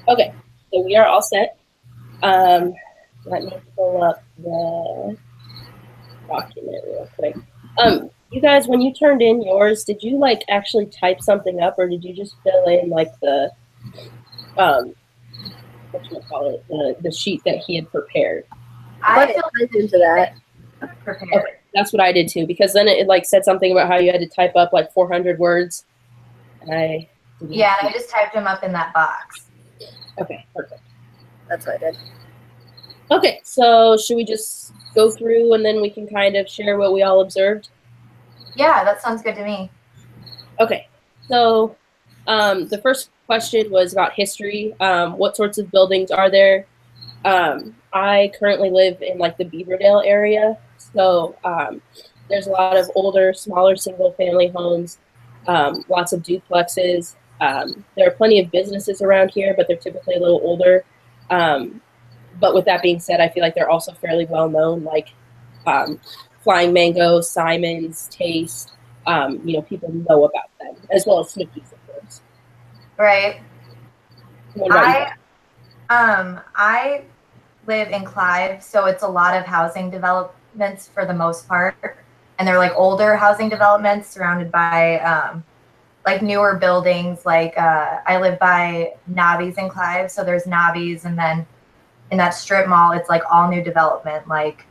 Okay, so we are all set. Um, Let me pull up the document real quick. You guys, when you turned in yours, did you like actually type something up, or did you just fill in like the what you call it, the sheet that he had prepared? I filled into that. Prepared. Okay, that's what I did too, because then it like said something about how you had to type up like 400 words. And I just typed them up in that box. Okay, perfect. That's what I did. Okay, so should we just go through and then we can kind of share what we all observed? Yeah, that sounds good to me. Okay, so the first question was about history. What sorts of buildings are there? I currently live in like the Beaverdale area, so there's a lot of older, smaller single-family homes, lots of duplexes. There are plenty of businesses around here, but they're typically a little older. But with that being said, I feel like they're also fairly well known, like Flying Mango, Simon's, Taste. People know about them, as well as Snooki's, of course. Right. I live in Clive, so it's a lot of housing developments for the most part, and they're like older housing developments surrounded by like newer buildings. Like I live by Nobby's in Clive, so there's Nobby's, and then in that strip mall, it's like all new development, like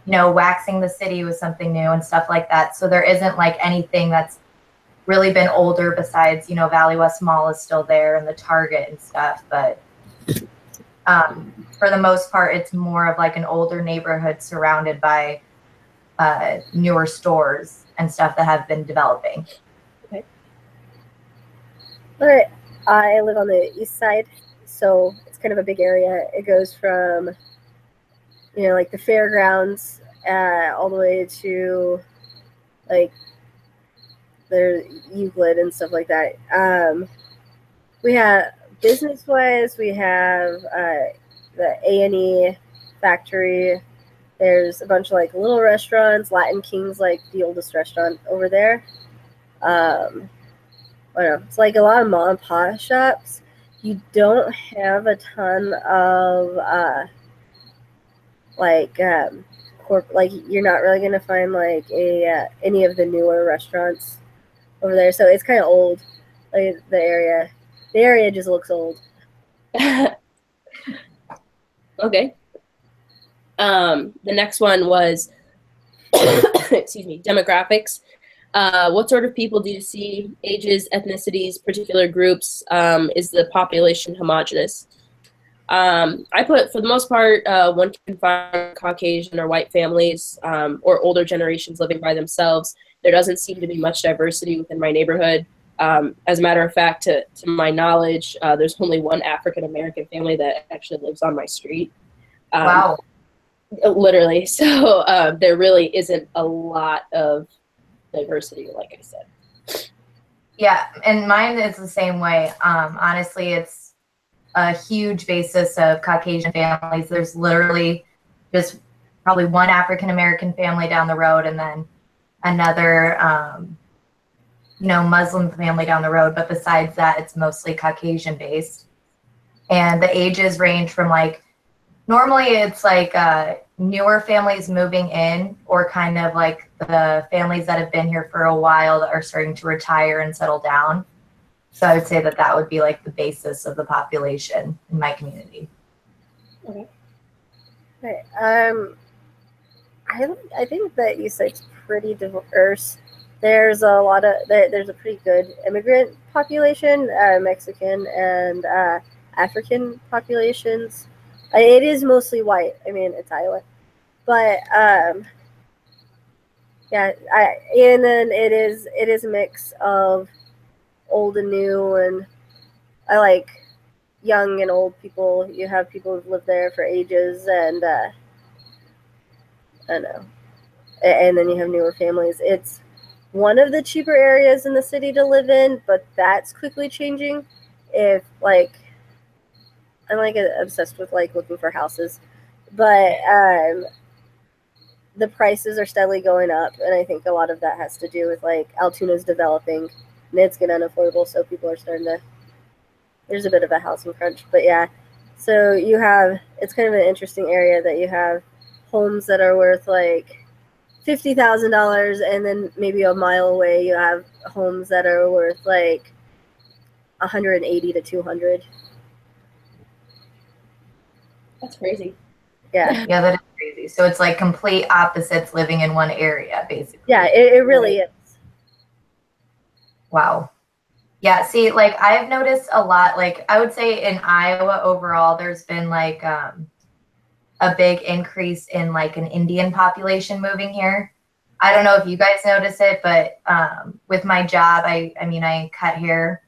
waxing the city was something new and stuff like that. So there isn't like anything that's really been older besides Valley West Mall is still there and the Target and stuff, but for the most part, it's more of like an older neighborhood surrounded by newer stores and stuff that have been developing. Okay. All right. I live on the east side, so it's kind of a big area. It goes from, like the fairgrounds all the way to like the Euclid and stuff like that. We have business-wise, we have the A&E factory. There's a bunch of like little restaurants. Latin King's like the oldest restaurant over there. I don't know. It's like a lot of mom and pop shops. You don't have a ton of you're not really gonna find like any of the newer restaurants over there. So it's kind of old. Like the area just looks old. Okay. The next one was, excuse me, demographics. What sort of people do you see? Ages, ethnicities, particular groups? Is the population homogenous? I put, for the most part, one can find Caucasian or white families or older generations living by themselves. There doesn't seem to be much diversity within my neighborhood. As a matter of fact, to my knowledge, there's only one African-American family that actually lives on my street. Wow. Literally. So there really isn't a lot of diversity, like I said. Yeah, and mine is the same way. Honestly, it's a huge basis of Caucasian families. There's literally just probably one African-American family down the road and then another Muslim family down the road, but besides that, it's mostly Caucasian based. And the ages range from like, normally it's like newer families moving in, or kind of like the families that have been here for a while that are starting to retire and settle down. So I would say that would be like the basis of the population in my community. Okay. Right. I think that East Side's pretty diverse. There's a pretty good immigrant population, Mexican and African populations. It is mostly white. I mean, it's Iowa, but and then it is a mix of old and new, and I like young and old people. You have people who've lived there for ages, and I don't know, and then you have newer families. It's one of the cheaper areas in the city to live in, but that's quickly changing. If like, I'm like obsessed with like looking for houses, but the prices are steadily going up, and I think a lot of that has to do with like Altoona's developing, and it's getting unaffordable, so people are starting to there's a bit of a housing crunch. But yeah, so you have, it's kind of an interesting area that you have homes that are worth like $50,000, and then maybe a mile away you have homes that are worth like 180 to 200. That's crazy. Yeah. Yeah, that is crazy. So it's like complete opposites living in one area, basically. Yeah, it really is. Wow. Yeah, see, like I've noticed a lot, like I would say in Iowa overall, there's been like a big increase in like an Indian population moving here. I don't know if you guys notice it, but with my job, I mean, I cut hair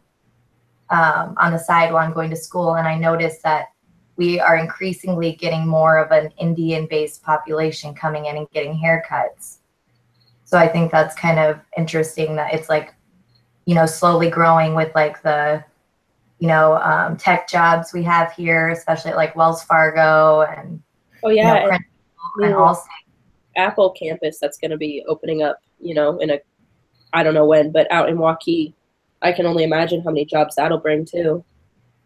on the side while I'm going to school, and I noticed that we are increasingly getting more of an Indian-based population coming in and getting haircuts. So I think that's kind of interesting that it's like, you know, slowly growing with like the, you know, tech jobs we have here, especially at like Wells Fargo and Oh yeah, you know, and Allstate. Apple campus that's going to be opening up, you know, in a, I don't know when, but out in Waukee. I can only imagine how many jobs that'll bring too.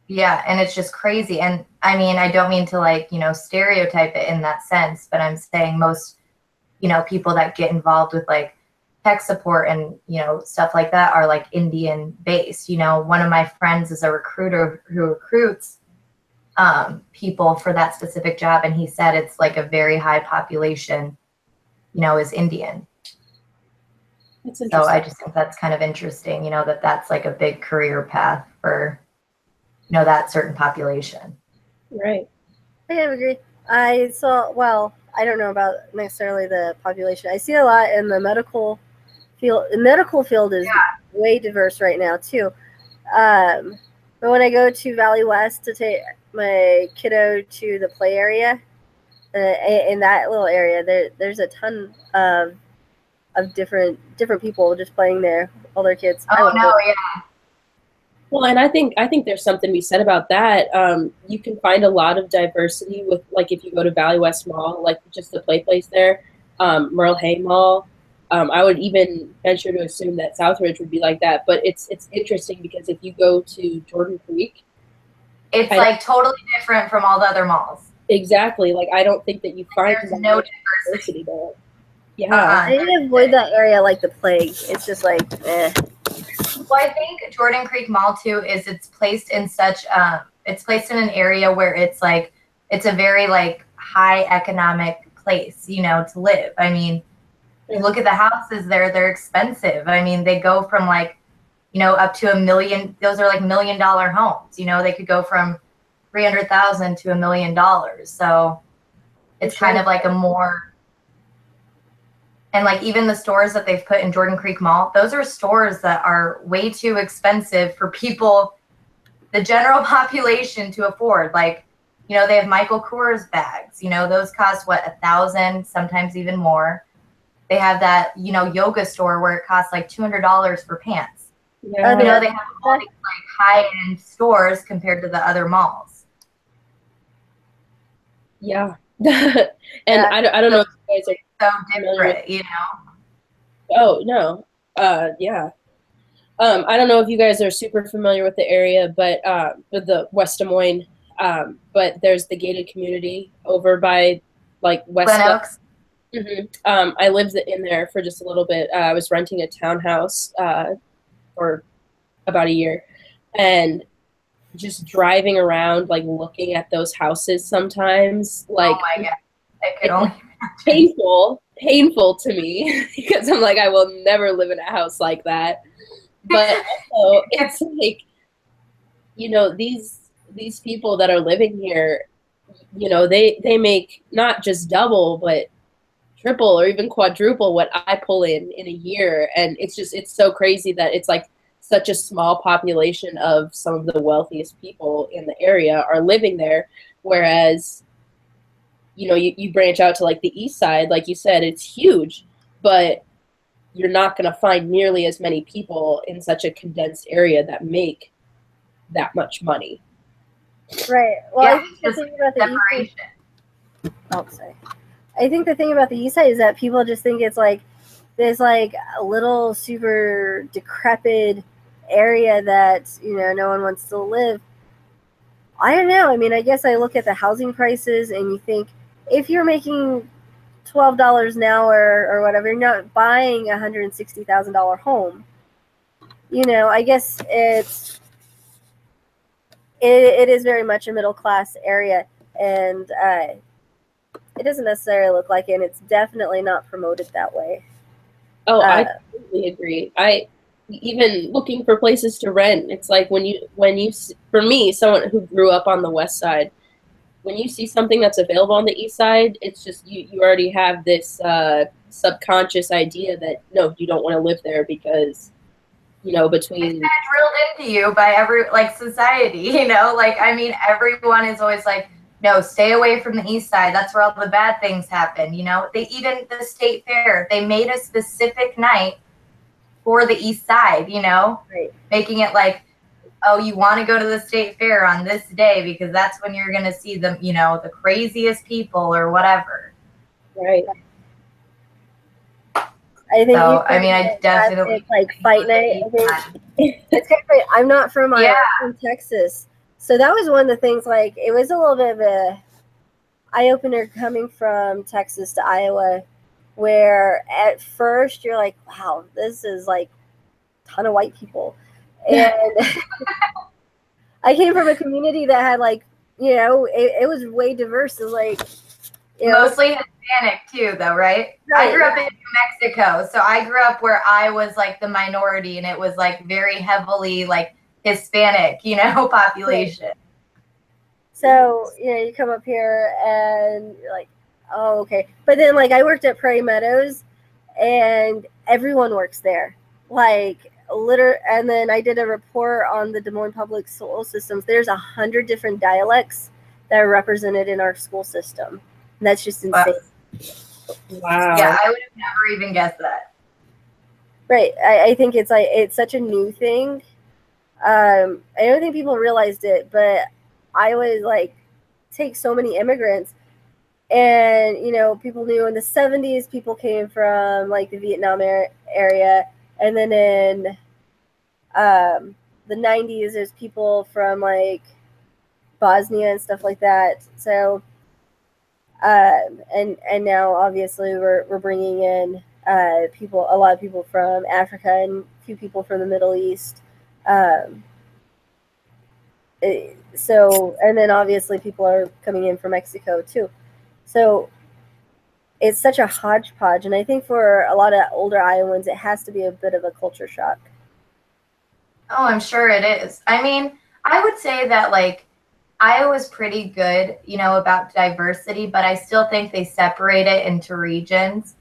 Yeah, and it's just crazy. And I mean, I don't mean to like, you know, stereotype it in that sense, but I'm saying most, you know, people that get involved with like tech support and, you know, stuff like that are like Indian based. You know, one of my friends is a recruiter who recruits people for that specific job, and he said it's like a very high population, you know, is Indian. So I just think that's kind of interesting, you know, that that's like a big career path for, you know, that certain population. Right. I kind of agree. I saw, well, I don't know about necessarily the population. I see a lot in the medical field. The medical field is way diverse right now too. But when I go to Valley West to take my kiddo to the play area, in that little area, there's a ton of different people just playing there, all their kids. Oh no, yeah. Well, and I think there's something to be said about that. You can find a lot of diversity with, like, if you go to Valley West Mall, like just the play place there, Merle Hay Mall. I would even venture to assume that Southridge would be like that. But it's interesting because if you go to Jordan Creek, it's like totally different from all the other malls. Exactly. Like, I don't think that you find no diversity there. Yeah. I need to avoid that area like the plague. It's just like, eh. Well, I think Jordan Creek Mall too is it's placed in such it's placed in an area where it's like it's a very like high economic place, you know, to live. I mean, you look at the houses there, they're expensive. I mean, they go from like, you know, up to $1 million. Those are like $1 million homes. You know, they could go from 300,000 to $1 million. So it's kind of like a more, and like even the stores that they've put in Jordan Creek Mall, those are stores that are way too expensive for people, the general population, to afford. Like, you know, they have Michael Kors bags, you know, those cost what, $1,000, sometimes even more. They have that, you know, yoga store where it costs like $200 for pants. Yeah. You know, they have all these like high-end stores compared to the other malls. Yeah. And I don't know if you guys are so different, you know? Oh, no. Yeah. I don't know if you guys are super familiar with the area, but with the West Des Moines, but there's the gated community over by like West Glen Oaks. Mm-hmm. I lived in there for just a little bit. I was renting a townhouse for about a year, and just driving around, like looking at those houses sometimes, like, oh my God, I could only painful to me because I'm like, I will never live in a house like that. But also, it's like, you know, these people that are living here, you know, they make not just double, but triple or even quadruple what I pull in a year. And it's so crazy that it's like such a small population of some of the wealthiest people in the area are living there. Whereas, you know, you branch out to like the east side, like you said, it's huge, but you're not going to find nearly as many people in such a condensed area that make that much money. Right. Well, yeah, I think the thing about the east side, oh, sorry. I think the thing about the east side is that people just think it's like there's like a little super decrepit area that, you know, no one wants to live. I don't know. I mean, I guess I look at the housing prices and you think if you're making $12 an hour or whatever, you're not buying a $160,000 home. You know, I guess it is very much a middle class area, and it doesn't necessarily look like it, and it's definitely not promoted that way. Oh, I completely agree. I even looking for places to rent. It's like when you for me, someone who grew up on the west side, when you see something that's available on the east side, it's just you already have this subconscious idea that no, you don't want to live there because between it's kind of drilled into you by like society. Like I mean, everyone is always like, no, stay away from the east side. That's where all the bad things happen. They even the state fair, they made a specific night for the east side. Right. Making it like, oh, you want to go to the state fair on this day because that's when you're going to see them, the craziest people or whatever. Right. I think. So, I mean, I definitely like fight night. I think it's kind of funny. I'm not from Iowa, I'm from Texas, so that was one of the things. Like, it was a little bit of a eye opener coming from Texas to Iowa, where at first you're like, wow, this is like a ton of white people. And I came from a community that had like, it was way diverse. It was like, mostly Hispanic too, though, right? I grew up in New Mexico, so I grew up where I was like the minority, and it was like very heavily like Hispanic, population. Right. So, you come up here and you're like, oh, okay. But then, like, I worked at Prairie Meadows, and everyone works there. Like, and then I did a report on the Des Moines Public School Systems. There's 100 different dialects that are represented in our school system. And that's just insane. Wow. Yeah, I would have never even guessed that. Right. I think it's such a new thing. I don't think people realized it, but Iowa like takes so many immigrants, and people knew in the 70s people came from like the Vietnam area, and then in the 90s there's people from like Bosnia and stuff like that. So and now obviously we're bringing in a lot of people from Africa and a few people from the Middle East. So, and then obviously people are coming in from Mexico too. So it's such a hodgepodge. And I think for a lot of older Iowans, it has to be a bit of a culture shock. Oh, I'm sure it is. I mean, I would say that like Iowa's pretty good, about diversity, but I still think they separate it into regions.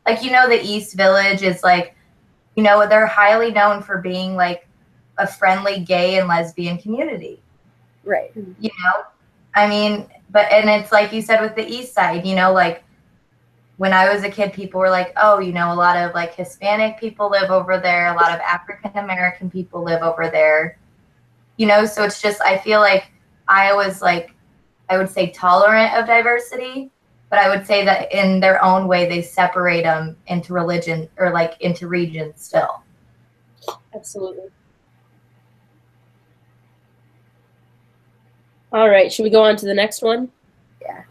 Like, the East Village is like, they're highly known for being like a friendly gay and lesbian community. Right. I mean, and it's like you said with the East Side, like when I was a kid, people were like, oh, a lot of like Hispanic people live over there. A lot of African-American people live over there, so it's just, I feel like Iowa's like, I would say tolerant of diversity, but I would say that in their own way, they separate them into religion or like into regions still. Absolutely. All right, should we go on to the next one? Yeah.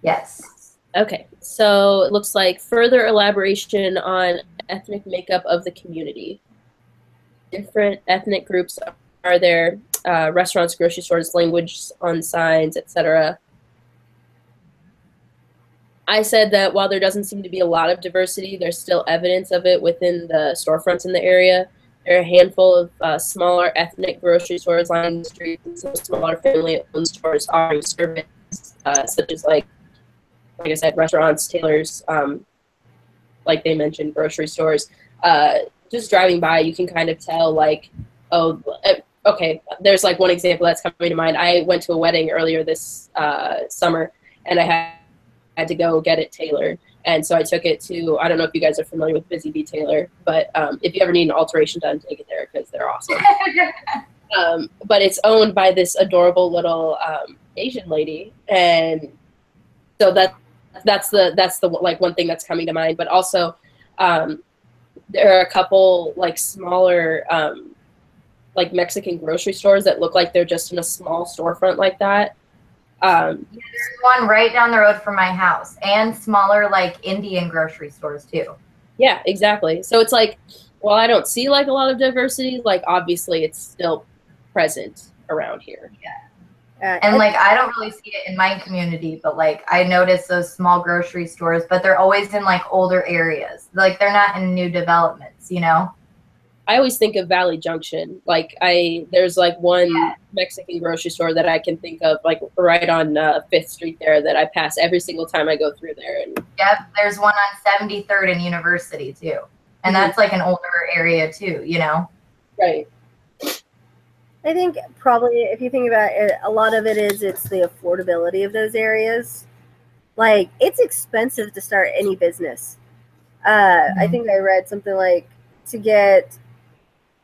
Yes. Okay, so it looks like further elaboration on ethnic makeup of the community. Different ethnic groups are there, restaurants, grocery stores, language on signs, etc. I said that while there doesn't seem to be a lot of diversity, there's still evidence of it within the storefronts in the area. There are a handful of smaller ethnic grocery stores lining the streets, and some smaller family-owned stores offering service, such as like I said, restaurants, tailors, like they mentioned, grocery stores. Just driving by, you can kind of tell, like, oh, okay, there's like one example that's coming to mind. I went to a wedding earlier this summer, and I had to go get it tailored. And so I took it to, I don't know if you guys are familiar with Busy Bee Tailor, but if you ever need an alteration done, take it there because they're awesome. But it's owned by this adorable little Asian lady. And so that's the like one thing that's coming to mind. But also there are a couple like smaller like Mexican grocery stores that look like they're just in a small storefront like that. There's one right down the road from my house, and smaller like Indian grocery stores too. Yeah, exactly. So it's like, well, I don't see like a lot of diversity. Like obviously, it's still present around here. And like I don't really see it in my community, but like I notice those small grocery stores, but they're always in like older areas. Like they're not in new developments, you know? I always think of Valley Junction. Like there's like one Mexican grocery store that I can think of, like right on Fifth Street there, that I pass every single time I go through there. And yep, there's one on 73rd and University too, and that's like an older area too, you know? Right. I think probably if you think about it, a lot of it's the affordability of those areas. Like it's expensive to start any business. I think I read something like to get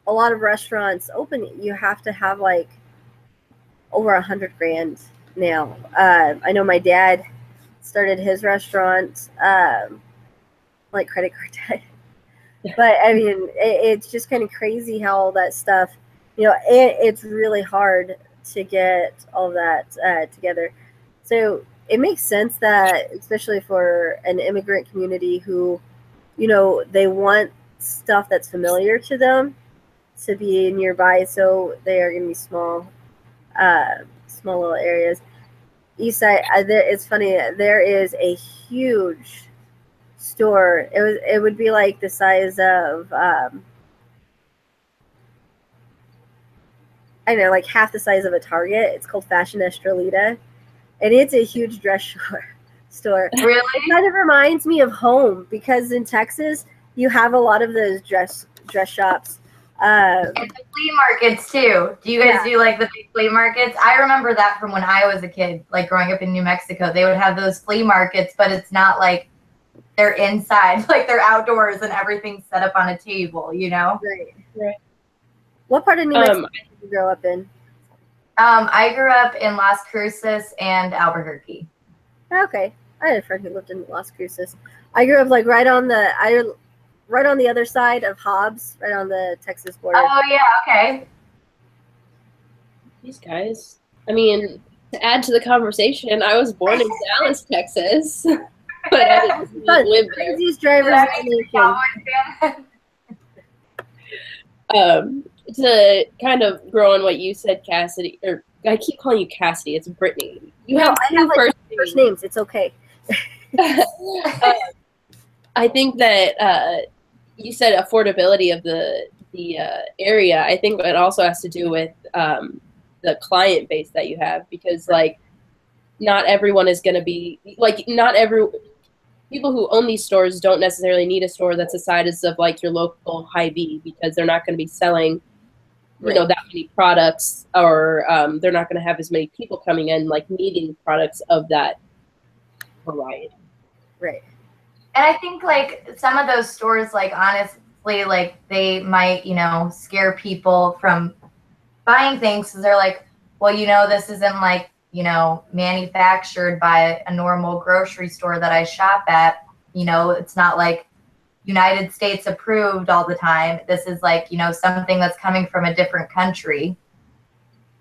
a lot of restaurants open, you have to have like over $100,000 now. I know my dad started his restaurant, like credit card debt. But I mean, it's just kind of crazy how all that stuff, you know, it's really hard to get all that together. So it makes sense that, especially for an immigrant community who, you know, they want stuff that's familiar to them to be nearby, so they are going to be small little areas. East side, it's funny, there is a huge store. It would be like the size of I don't know, like half the size of a Target. It's called Fashion Estrelita, and it's a huge dress store. Really? It kind of reminds me of home, because in Texas you have a lot of those dress shops. And the flea markets too. Do you guys do like the big flea markets? I remember that from when I was a kid, like growing up in New Mexico. They would have those flea markets, but it's not like they're inside, like they're outdoors and everything's set up on a table, you know? Right. What part of New Mexico did you grow up in? I grew up in Las Cruces and Albuquerque. Okay. I had a friend who lived in Las Cruces. I grew up like right on the other side of Hobbs, right on the Texas border. Oh yeah, okay. These guys. I mean, to add to the conversation, I was born in Dallas, Texas, but I didn't live there. Craziest drivers in the nation. To kind of grow on what you said, Cassidy, or I keep calling you Cassidy. It's Brittany. You have two first names. It's okay. I think that you said affordability of the area. I think it also has to do with the client base that you have, because like not everyone is going to be like, not every people who own these stores don't necessarily need a store that's the size of like your local Hy-Vee, because they're not going to be selling you know that many products, or they're not going to have as many people coming in like needing products of that variety. Right. And I think like some of those stores, like honestly, like they might, you know, scare people from buying things, because they're like, well, you know, this isn't like, you know, manufactured by a normal grocery store that I shop at. You know, it's not like United States approved all the time. This is like, you know, something that's coming from a different country.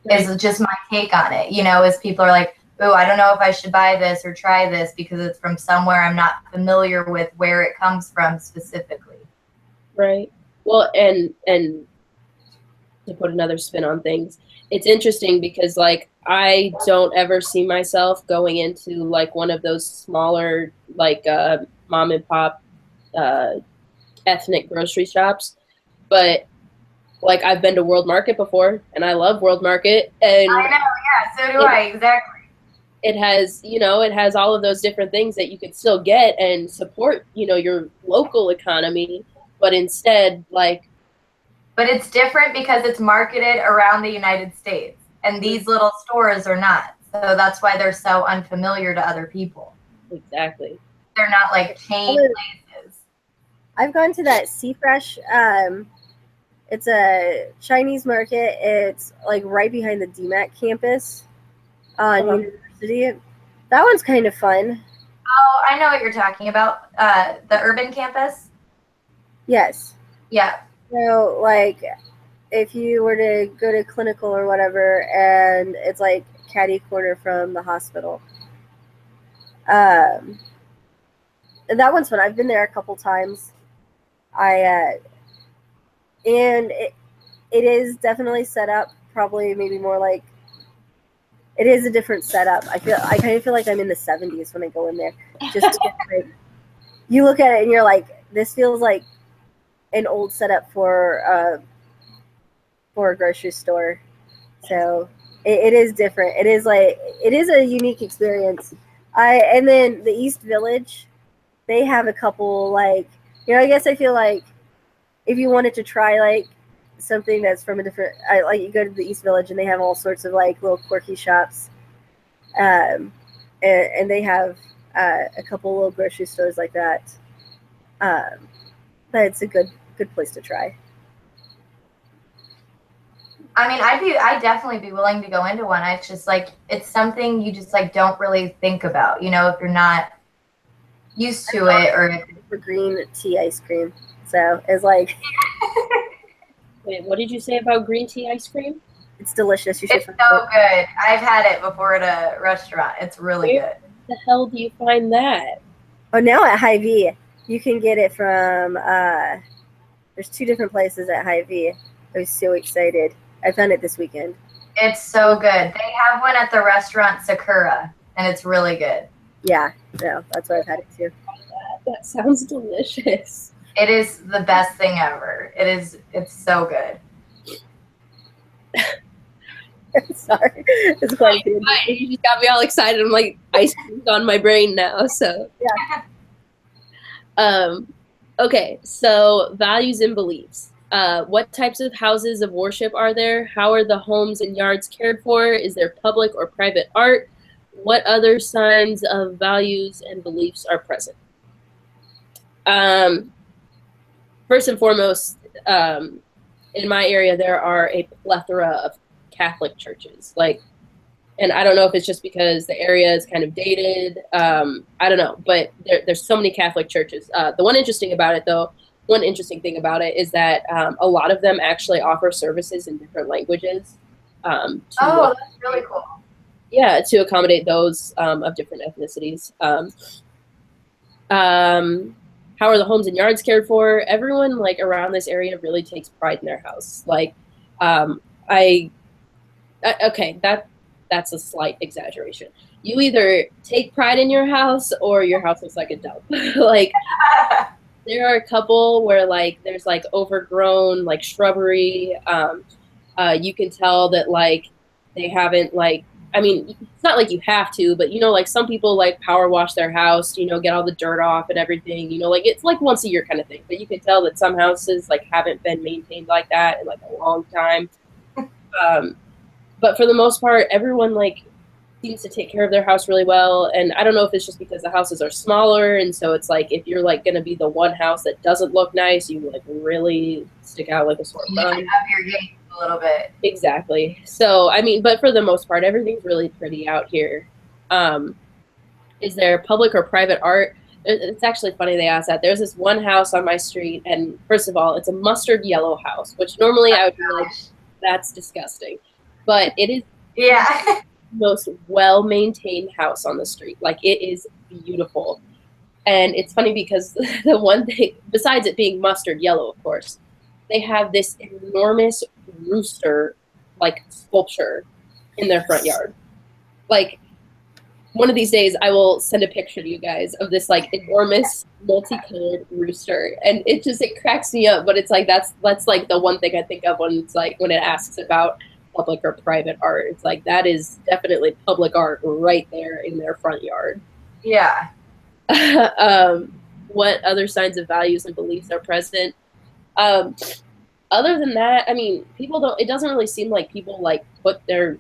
Right. Is just my take on it, you know, is people are like, oh, I don't know if I should buy this or try this because it's from somewhere I'm not familiar with where it comes from specifically. Right. Well, and to put another spin on things, it's interesting because like I don't ever see myself going into like one of those smaller like mom and pop ethnic grocery shops, but like I've been to World Market before, and I love World Market, and I know, yeah, so do I, exactly. It has, you know, it has all of those different things that you could still get and support, you know, your local economy, but instead, like. But it's different because it's marketed around the United States, and these little stores are not. So that's why they're so unfamiliar to other people. Exactly. They're not like chain places. I've gone to that Sea Fresh. It's a Chinese market. It's like right behind the DMAC campus on University. That one's kind of fun. Oh, I know what you're talking about. The urban campus? Yes. Yeah. So, like, if you were to go to clinical or whatever, and it's like catty corner from the hospital. And that one's fun. I've been there a couple times. And it is definitely set up probably maybe more like, it is a different setup. I kind of feel like I'm in the 70s when I go in there. Just like, you look at it and you're like, this feels like an old setup for a grocery store. So it is different. It is a unique experience. And then the East Village, they have a couple I guess I feel like if you wanted to try something that's from a different, you go to the East Village and they have all sorts of little quirky shops, and they have a couple little grocery stores like that. But it's a good place to try. I mean, I'd definitely be willing to go into one. It's just it's something you just don't really think about, if you're not used to it, or for green tea ice cream. So it's like. Wait, what did you say about green tea ice cream? It's delicious. You should. It's so good. I've had it before at a restaurant. It's really good. Where the hell do you find that? Oh, now at Hy-Vee. You can get it from, there's 2 different places at Hy-Vee. I was so excited. I found it this weekend. It's so good. They have one at the restaurant Sakura, and it's really good. Yeah, no, that's why I've had it too. That sounds delicious. It is the best thing ever. It's so good. Sorry. It's quite good. You just got me all excited. I'm like, ice cream's on my brain now, so. Yeah. Okay, so values and beliefs. What types of houses of worship are there? How are the homes and yards cared for? Is there public or private art? What other signs of values and beliefs are present? First and foremost, in my area, there are a plethora of Catholic churches. And I don't know if it's just because the area is kind of dated. I don't know, but there's so many Catholic churches. The one interesting thing about it is that a lot of them actually offer services in different languages. That's really cool. Yeah, to accommodate those of different ethnicities. How are the homes and yards cared for? Everyone around this area really takes pride in their house. Okay, that's a slight exaggeration. You either take pride in your house or your house looks like a dump. There are a couple where there's overgrown shrubbery. You can tell that they haven't I mean, it's not like you have to, but some people power wash their house, get all the dirt off and everything, it's once a year kind of thing. But you can tell that some houses haven't been maintained like that in a long time. But for the most part, everyone seems to take care of their house really well. And I don't know if it's just because the houses are smaller, and so it's if you're going to be the one house that doesn't look nice, you really stick out like a sore thumb. You up your game a little bit. Exactly. So I mean, but for the most part, everything's really pretty out here. Is there public or private art? It's actually funny they asked that. There's this one house on my street, and first of all, it's a mustard yellow house, which normally I would be that's disgusting. But it is the most well-maintained house on the street. It is beautiful. And it's funny because the one thing, besides it being mustard yellow, of course, they have this enormous rooster, sculpture in their front yard. One of these days, I will send a picture to you guys of this enormous multicolored rooster, and it cracks me up. But it's that's the one thing I think of when it's when it asks about public or private art. It's that is definitely public art right there in their front yard. Yeah. What other signs of values and beliefs are present? Other than that, I mean, it doesn't really seem like people put their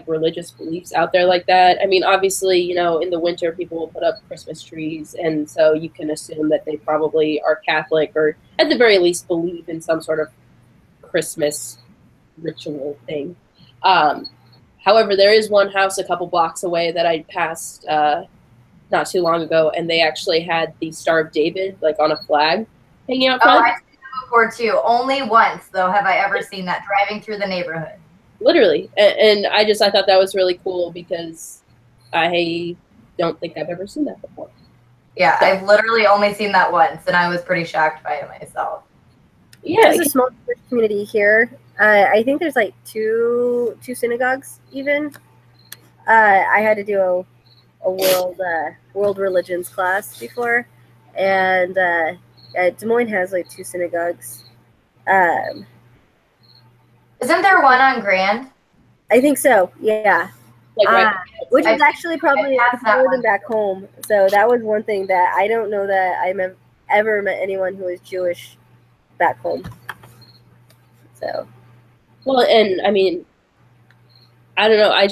religious beliefs out there like that. I mean, obviously, in the winter people will put up Christmas trees, and so you can assume that they probably are Catholic, or at the very least believe in some sort of Christmas ritual thing. However, there is one house a couple blocks away that I passed not too long ago, and they actually had the Star of David on a flag hanging out front. Oh, I've seen before too. Only once though have I ever seen that driving through the neighborhood. Literally. And I thought that was really cool because I don't think I've ever seen that before. Yeah, I've literally only seen that once, and I was pretty shocked by it myself. Yeah, there's a small Jewish community here. I think there's like two synagogues even. I had to do a world religions class before, and Des Moines has like two synagogues. Isn't there one on Grand? I think so. Yeah. like right Which is actually probably passed that more than one. back home. So that was one thing that I don't know that I've ever met anyone who is Jewish back home. So. well, and I mean, I don't know. I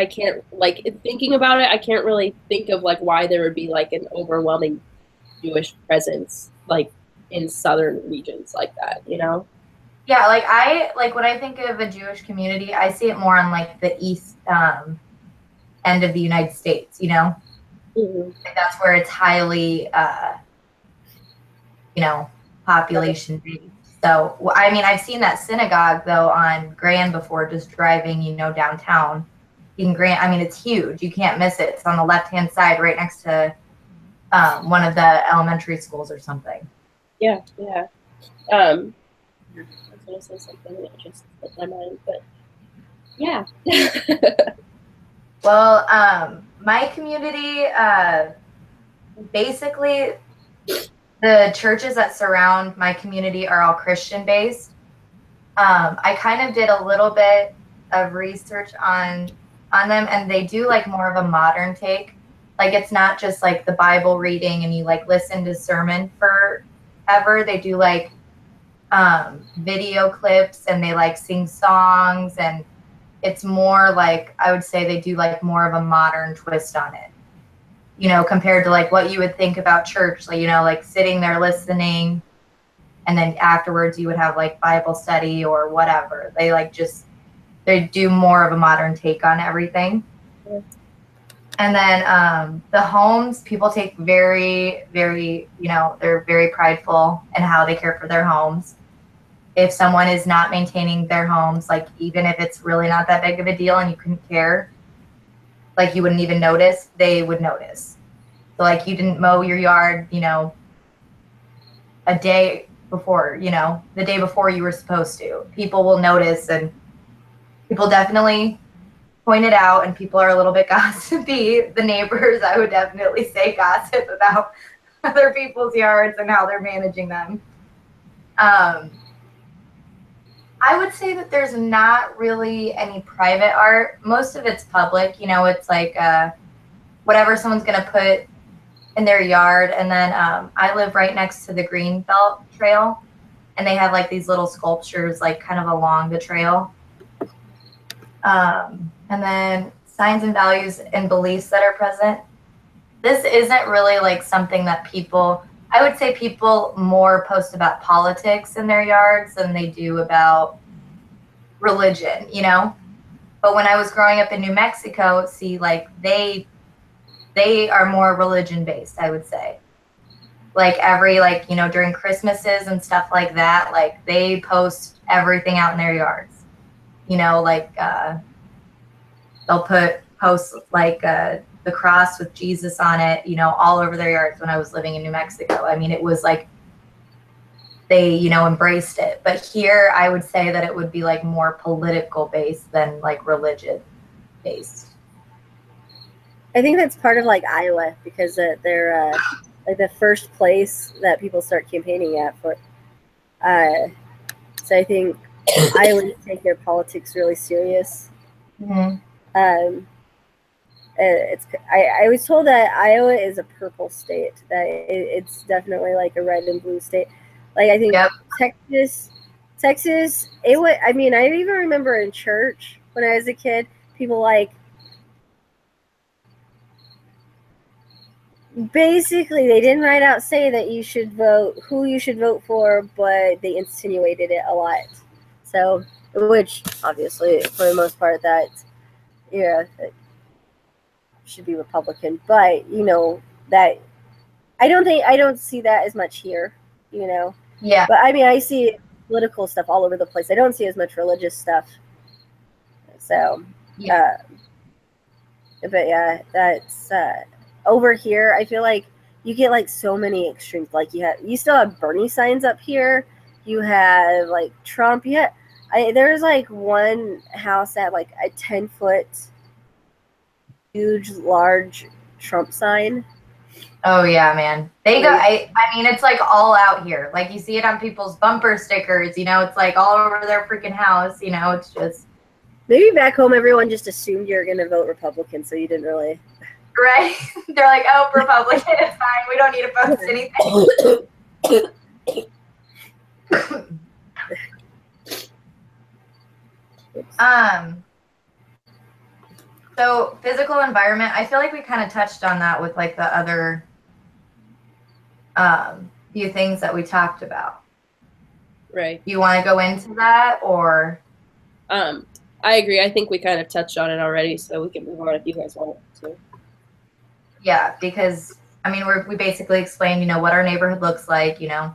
can't, like, thinking about it, I can't really think of like why there would be like an overwhelming Jewish presence like in southern regions like that, you know? Yeah, like when I think of a Jewish community, I see it more on like the east end of the United States, you know? Mm-hmm. Like that's where it's highly you know, population based. So I mean, I've seen that synagogue though on Grand before, just driving, you know, downtown. In Grand, I mean, it's huge. You can't miss it. It's on the left-hand side, right next to one of the elementary schools or something. Yeah, yeah. I was gonna say something that just slipped my mind, but yeah. Well, my community, basically, the churches that surround my community are all Christian based. I kind of did a little bit of research on them, and they do like more of a modern take. Like it's not just like the Bible reading and you like listen to sermon forever. They do like video clips and they like sing songs, and it's more like, I would say they do like more of a modern twist on it, you know, compared to like what you would think about church, like, you know, like sitting there listening and then afterwards you would have like Bible study or whatever. They like just, they do more of a modern take on everything. And then the homes, people take very, very, you know, they're very prideful in how they care for their homes. If someone is not maintaining their homes, like even if it's really not that big of a deal and you couldn't care, like you wouldn't even notice, they would notice. So like you didn't mow your yard, you know, a day before, you know, the day before you were supposed to. People will notice, and people definitely point it out, and people are a little bit gossipy. The neighbors, I would definitely say, gossip about other people's yards and how they're managing them. I would say that there's not really any private art. Most of it's public. You know, it's like whatever someone's going to put in their yard. And then I live right next to the Greenbelt Trail, and they have like these little sculptures like kind of along the trail. And then signs and values and beliefs that are present. This isn't really like something that people, I would say people more post about politics in their yards than they do about religion, you know? But when I was growing up in New Mexico, see, like they are more religion based, I would say. Like every, like, you know, during Christmases and stuff like that, like they post everything out in their yards. You know, like they'll post like the cross with Jesus on it, you know, all over their yards when I was living in New Mexico. I mean, it was like they, you know, embraced it. But here I would say that it would be like more political based than like religion based. I think that's part of like Iowa, because they're like the first place that people start campaigning at for. So I think Iowans take their politics really serious. Mm-hmm. I was told that Iowa is a purple state. That it's definitely like a red and blue state. Like I think Yep. Texas. It would. I mean, I even remember in church when I was a kid, people like basically they didn't right out say that you should vote, who you should vote for, but they insinuated it a lot. So, which obviously for the most part that should be Republican, but you know that I don't see that as much here. You know, Yeah. But I mean, I see political stuff all over the place. I don't see as much religious stuff. So, Yeah. but yeah, that's over here. I feel like you get like so many extremes. Like you still have Bernie signs up here. You have like Trump. There's like one house that had like a 10-foot huge, large Trump sign. Oh yeah, man. They go. I mean, it's like all out here. Like you see it on people's bumper stickers. You know, it's like all over their freaking house. You know, it's just maybe back home everyone just assumed you were going to vote Republican, so you didn't really. right. They're like, oh, Republican, it's fine. We don't need to post anything. So physical environment, I feel like we kind of touched on that with like the other few things that we talked about. Right. You want to go into that, or? I agree. I think we kind of touched on it already, so we can move on if you guys want to. Yeah, because I mean, we basically explained, you know, what our neighborhood looks like, you know.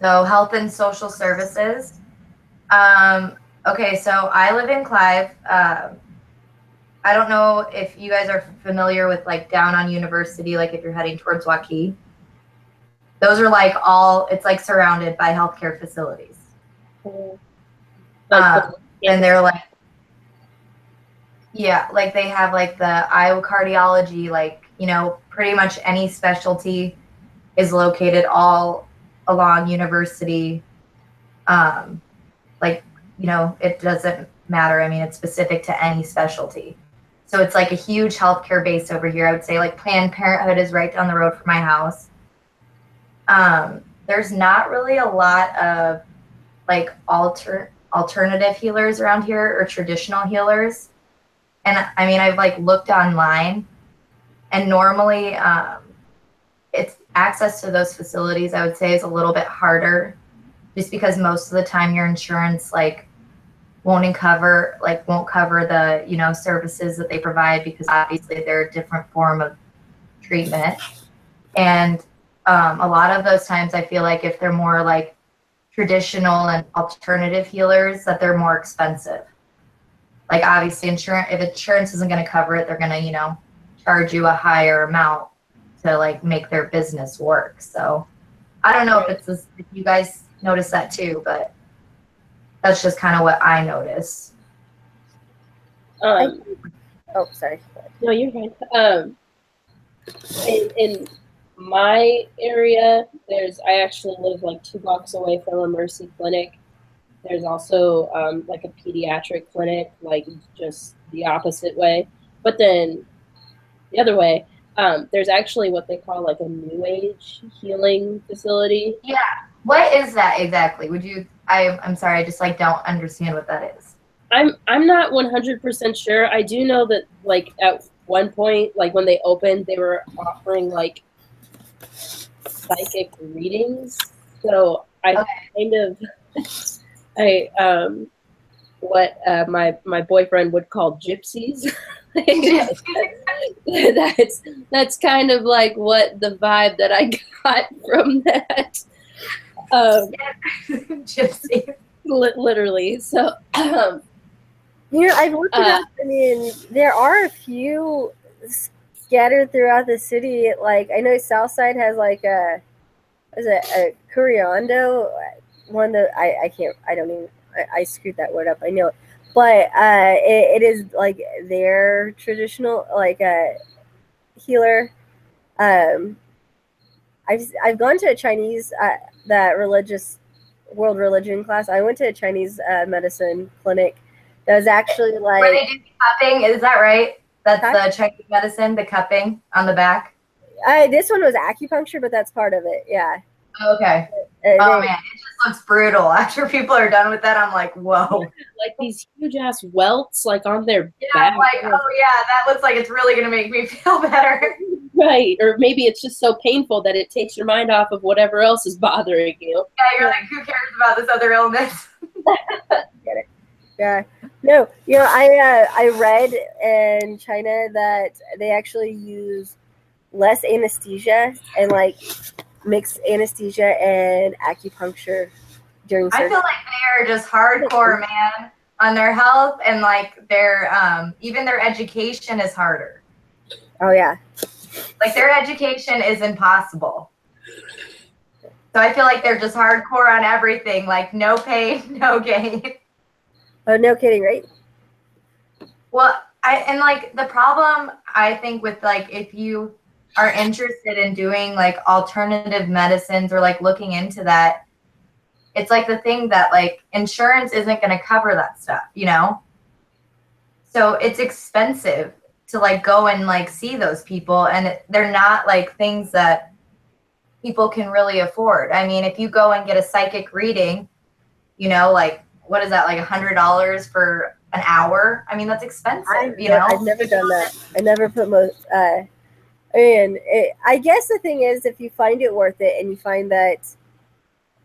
So health and social services. Okay, so I live in Clive. I don't know if you guys are familiar with like down on University, like if you're heading towards Waukee. Those are like it's like surrounded by healthcare facilities. And they're like, yeah, like they have like the eye cardiology, like, you know, pretty much any specialty is located all along University. Like, you know, it doesn't matter. I mean, it's specific to any specialty. So it's like a huge healthcare base over here. I would say like Planned Parenthood is right down the road from my house. There's not really a lot of like alternative healers around here or traditional healers. And I mean, I've like looked online, and normally it's access to those facilities, I would say, is a little bit harder, just because most of the time your insurance like won't cover the, you know, services that they provide, because obviously they're a different form of treatment. And a lot of those times I feel like if they're more like traditional and alternative healers, that they're more expensive. Like obviously if insurance isn't going to cover it, they're going to, you know, charge you a higher amount to like make their business work. So I don't know if you guys notice that too, but that's just kind of what I notice. Oh, sorry. No, you're fine. In my area, I actually live like 2 blocks away from a Mercy clinic. There's also like a pediatric clinic, like just the opposite way. But then the other way, there's actually what they call like a new age healing facility. Yeah. What is that exactly? I'm sorry, I just like don't understand what that is. I'm not 100% sure. I do know that like at one point, like when they opened, they were offering like psychic readings. So I kind of what my boyfriend would call gypsies. that's kind of like what the vibe that I got from that. Gypsy. Literally. So you know, I've looked it up. I mean, there are a few scattered throughout the city. Like I know Southside has like a Curiando one that I screwed that word up. I know it. But it is like their traditional like healer. I've gone to a Chinese that religious world religion class. I went to a Chinese medicine clinic that was actually like where they do cupping. Is that right? That's the Chinese medicine, the cupping on the back. This one was acupuncture, but that's part of it. Yeah. Okay. Oh man, it just looks brutal. After people are done with that, I'm like, whoa. Like these huge ass welts like on their back. I'm like, oh yeah, that looks like it's really gonna make me feel better. Right. Or maybe it's just so painful that it takes your mind off of whatever else is bothering you. Yeah, you're like, who cares about this other illness? Get it. Yeah. No, you know, I read in China that they actually use less anesthesia and like mix anesthesia and acupuncture during surgery. I feel like they are just hardcore, man, on their health, and like their even their education is harder. Oh yeah. Like their education is impossible. So I feel like they're just hardcore on everything, like no pain, no gain. Oh, no kidding, right? Well, and like the problem I think with like if you are interested in doing like alternative medicines or like looking into that, it's like the thing that like insurance isn't going to cover that stuff, you know? So it's expensive to like go and like see those people, and they're not like things that people can really afford. I mean, if you go and get a psychic reading, you know, like what is that, like $100 for an hour? I mean, that's expensive, you know? I've never done that. I never put most, and I guess the thing is, if you find it worth it and you find that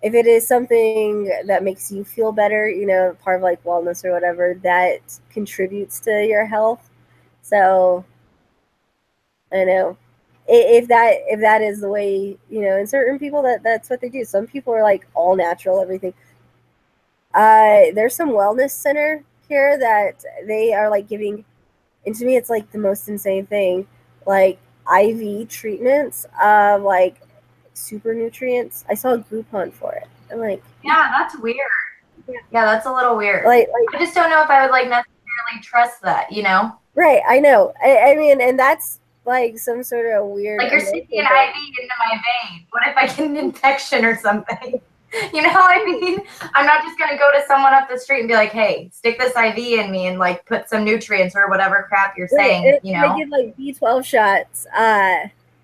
if it is something that makes you feel better, you know, part of like wellness or whatever, that contributes to your health. So I know if that is the way, you know, and certain people that's what they do. Some people are like all natural, everything. There's some wellness center here that they are like giving, and to me it's like the most insane thing, like IV treatments of like super nutrients. I saw a Groupon for it. I'm like, yeah, that's weird. Yeah, that's a little weird. Like I just don't know if I would like necessarily trust that, you know? Right, I know. I mean, and that's like some sort of weird. Like you're sticking an IV into my vein. What if I get an infection or something? You know what I mean? I'm not just gonna go to someone up the street and be like, "Hey, stick this IV in me and like put some nutrients or whatever crap you're saying." You know, they give like B12 shots.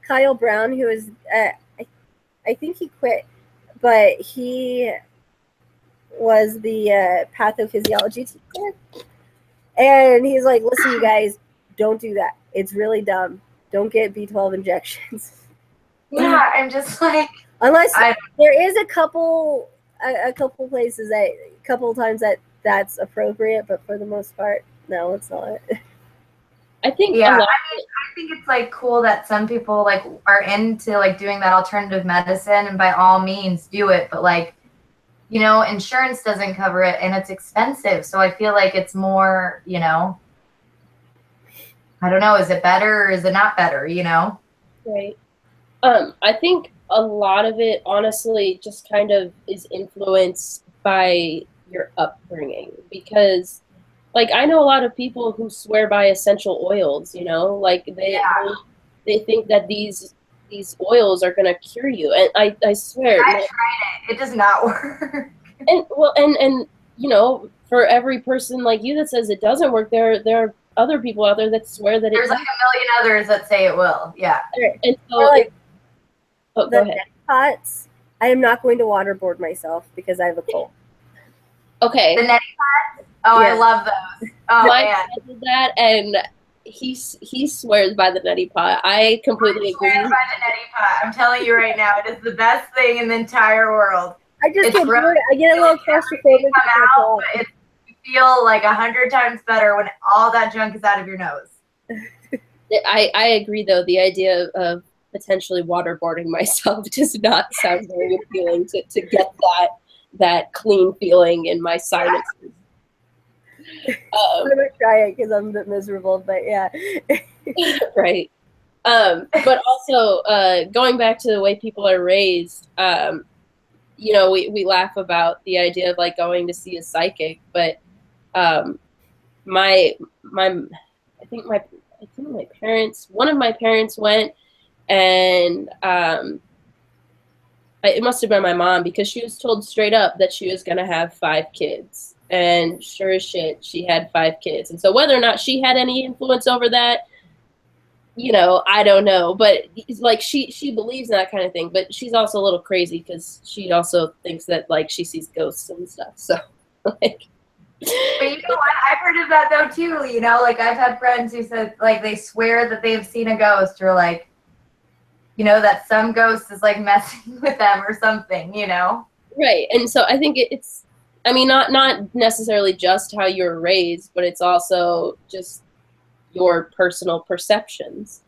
Kyle Brown, who is, I think he quit, but he was the pathophysiology teacher, and he's like, "Listen, you guys, don't do that. It's really dumb. Don't get B12 injections." Yeah, I'm just like. Unless there is a couple places a couple times that's appropriate, but for the most part, no, it's not. I think I mean, I think it's like cool that some people like are into like doing that alternative medicine, and by all means do it, but like, you know, insurance doesn't cover it and it's expensive. So I feel like it's more, you know, I don't know, is it better or is it not better, you know? Right. I think a lot of it, honestly, just kind of is influenced by your upbringing. Because, like, I know a lot of people who swear by essential oils. You know, like they think that these oils are gonna cure you, and I swear, I tried it. It does not work. And you know, for every person like you that says it doesn't work, there are other people out there that swear that there's like a million others that say it will. Yeah. And so like, go ahead. Pots, I am not going to waterboard myself because I have a cold. Okay. The neti pots? Oh, yeah. I love those. Oh, my man. dad did that, and he swears by the neti pot. I completely agree. By the neti pot. I'm telling you right now, it is the best thing in the entire world. I just get I get a little claustrophobic. You feel like 100 times better when all that junk is out of your nose. I agree, though. The idea of potentially waterboarding myself does not sound very appealing to get that clean feeling in my sinuses. I'm gonna try it because I'm a bit miserable, but yeah. Right. But also going back to the way people are raised, you know, we laugh about the idea of like going to see a psychic, but I think my parents, one of my parents went, and it must have been my mom, because she was told straight up that she was going to have 5 kids. And sure as shit, she had 5 kids. And so whether or not she had any influence over that, you know, I don't know. But like she believes in that kind of thing. But she's also a little crazy because she also thinks that like she sees ghosts and stuff. So like. But you know what? I've heard of that though too. You know, like I've had friends who said like they swear that they've seen a ghost, or like, you know, that some ghost is like messing with them or something, you know? Right. And so I think it's, I mean, not necessarily just how you were raised, but it's also just your personal perceptions.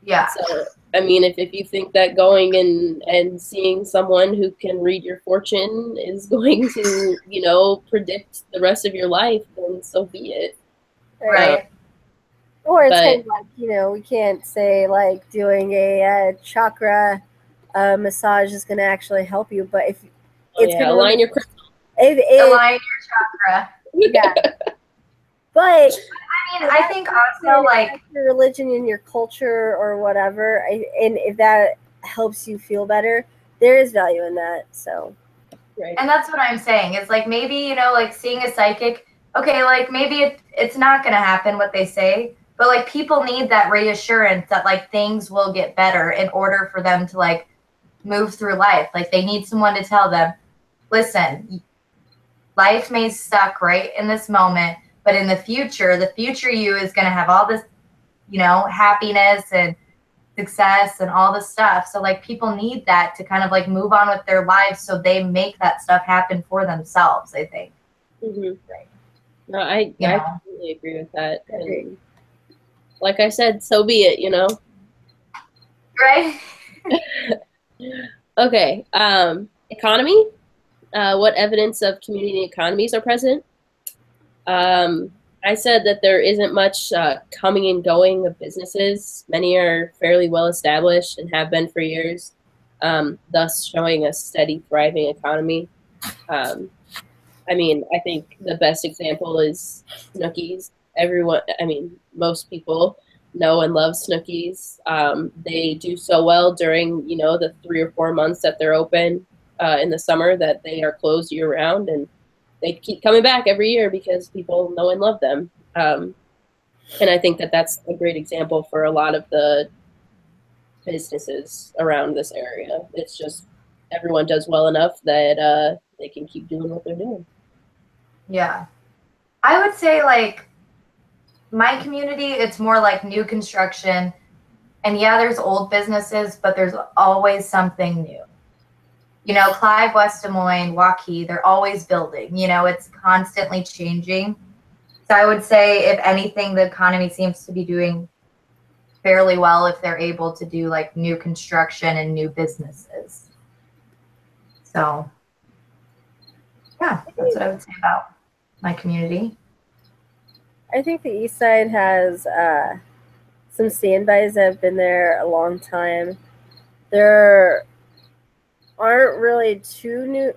Yeah. So, I mean, if you think that going and seeing someone who can read your fortune is going to, you know, predict the rest of your life, then so be it. Right. Or it's kind But of like, you know, we can't say like doing a chakra massage is going to actually help you, but if it's yeah, going align your crystal. Align your chakra. yeah. But I mean, I think also like your religion and your culture or whatever, and if that helps you feel better, there is value in that. So, Right. and that's what I'm saying is like maybe, you know, like seeing a psychic, okay, like maybe it's not going to happen what they say, but like people need that reassurance that like things will get better in order for them to like move through life. Like they need someone to tell them, listen, life may suck right in this moment, but in the future you is going to have all this, you know, happiness and success and all this stuff. So like people need that to kind of like move on with their lives, so they make that stuff happen for themselves, I think. Mm-hmm. Right. No, I completely agree with that. And like I said, so be it, you know. Right. Okay. Economy. What evidence of community economies are present? I said that there isn't much coming and going of businesses. Many are fairly well established and have been for years, thus showing a steady, thriving economy. I mean, I think the best example is Snookies. Everyone, I mean, most people know and love Snookies. They do so well during, you know, the 3 or 4 months that they're open in the summer that they are closed year round, and they keep coming back every year because people know and love them. And I think that that's a great example for a lot of the businesses around this area. It's just everyone does well enough that they can keep doing what they're doing. Yeah. I would say like my community, it's more like new construction. And yeah, there's old businesses, but there's always something new. You know, Clive, West Des Moines, Waukee, they're always building. You know, it's constantly changing. So I would say, if anything, the economy seems to be doing fairly well if they're able to do like new construction and new businesses. So, yeah, that's what I would say about my community. I think the East Side has some standbys that have been there a long time. There aren't really too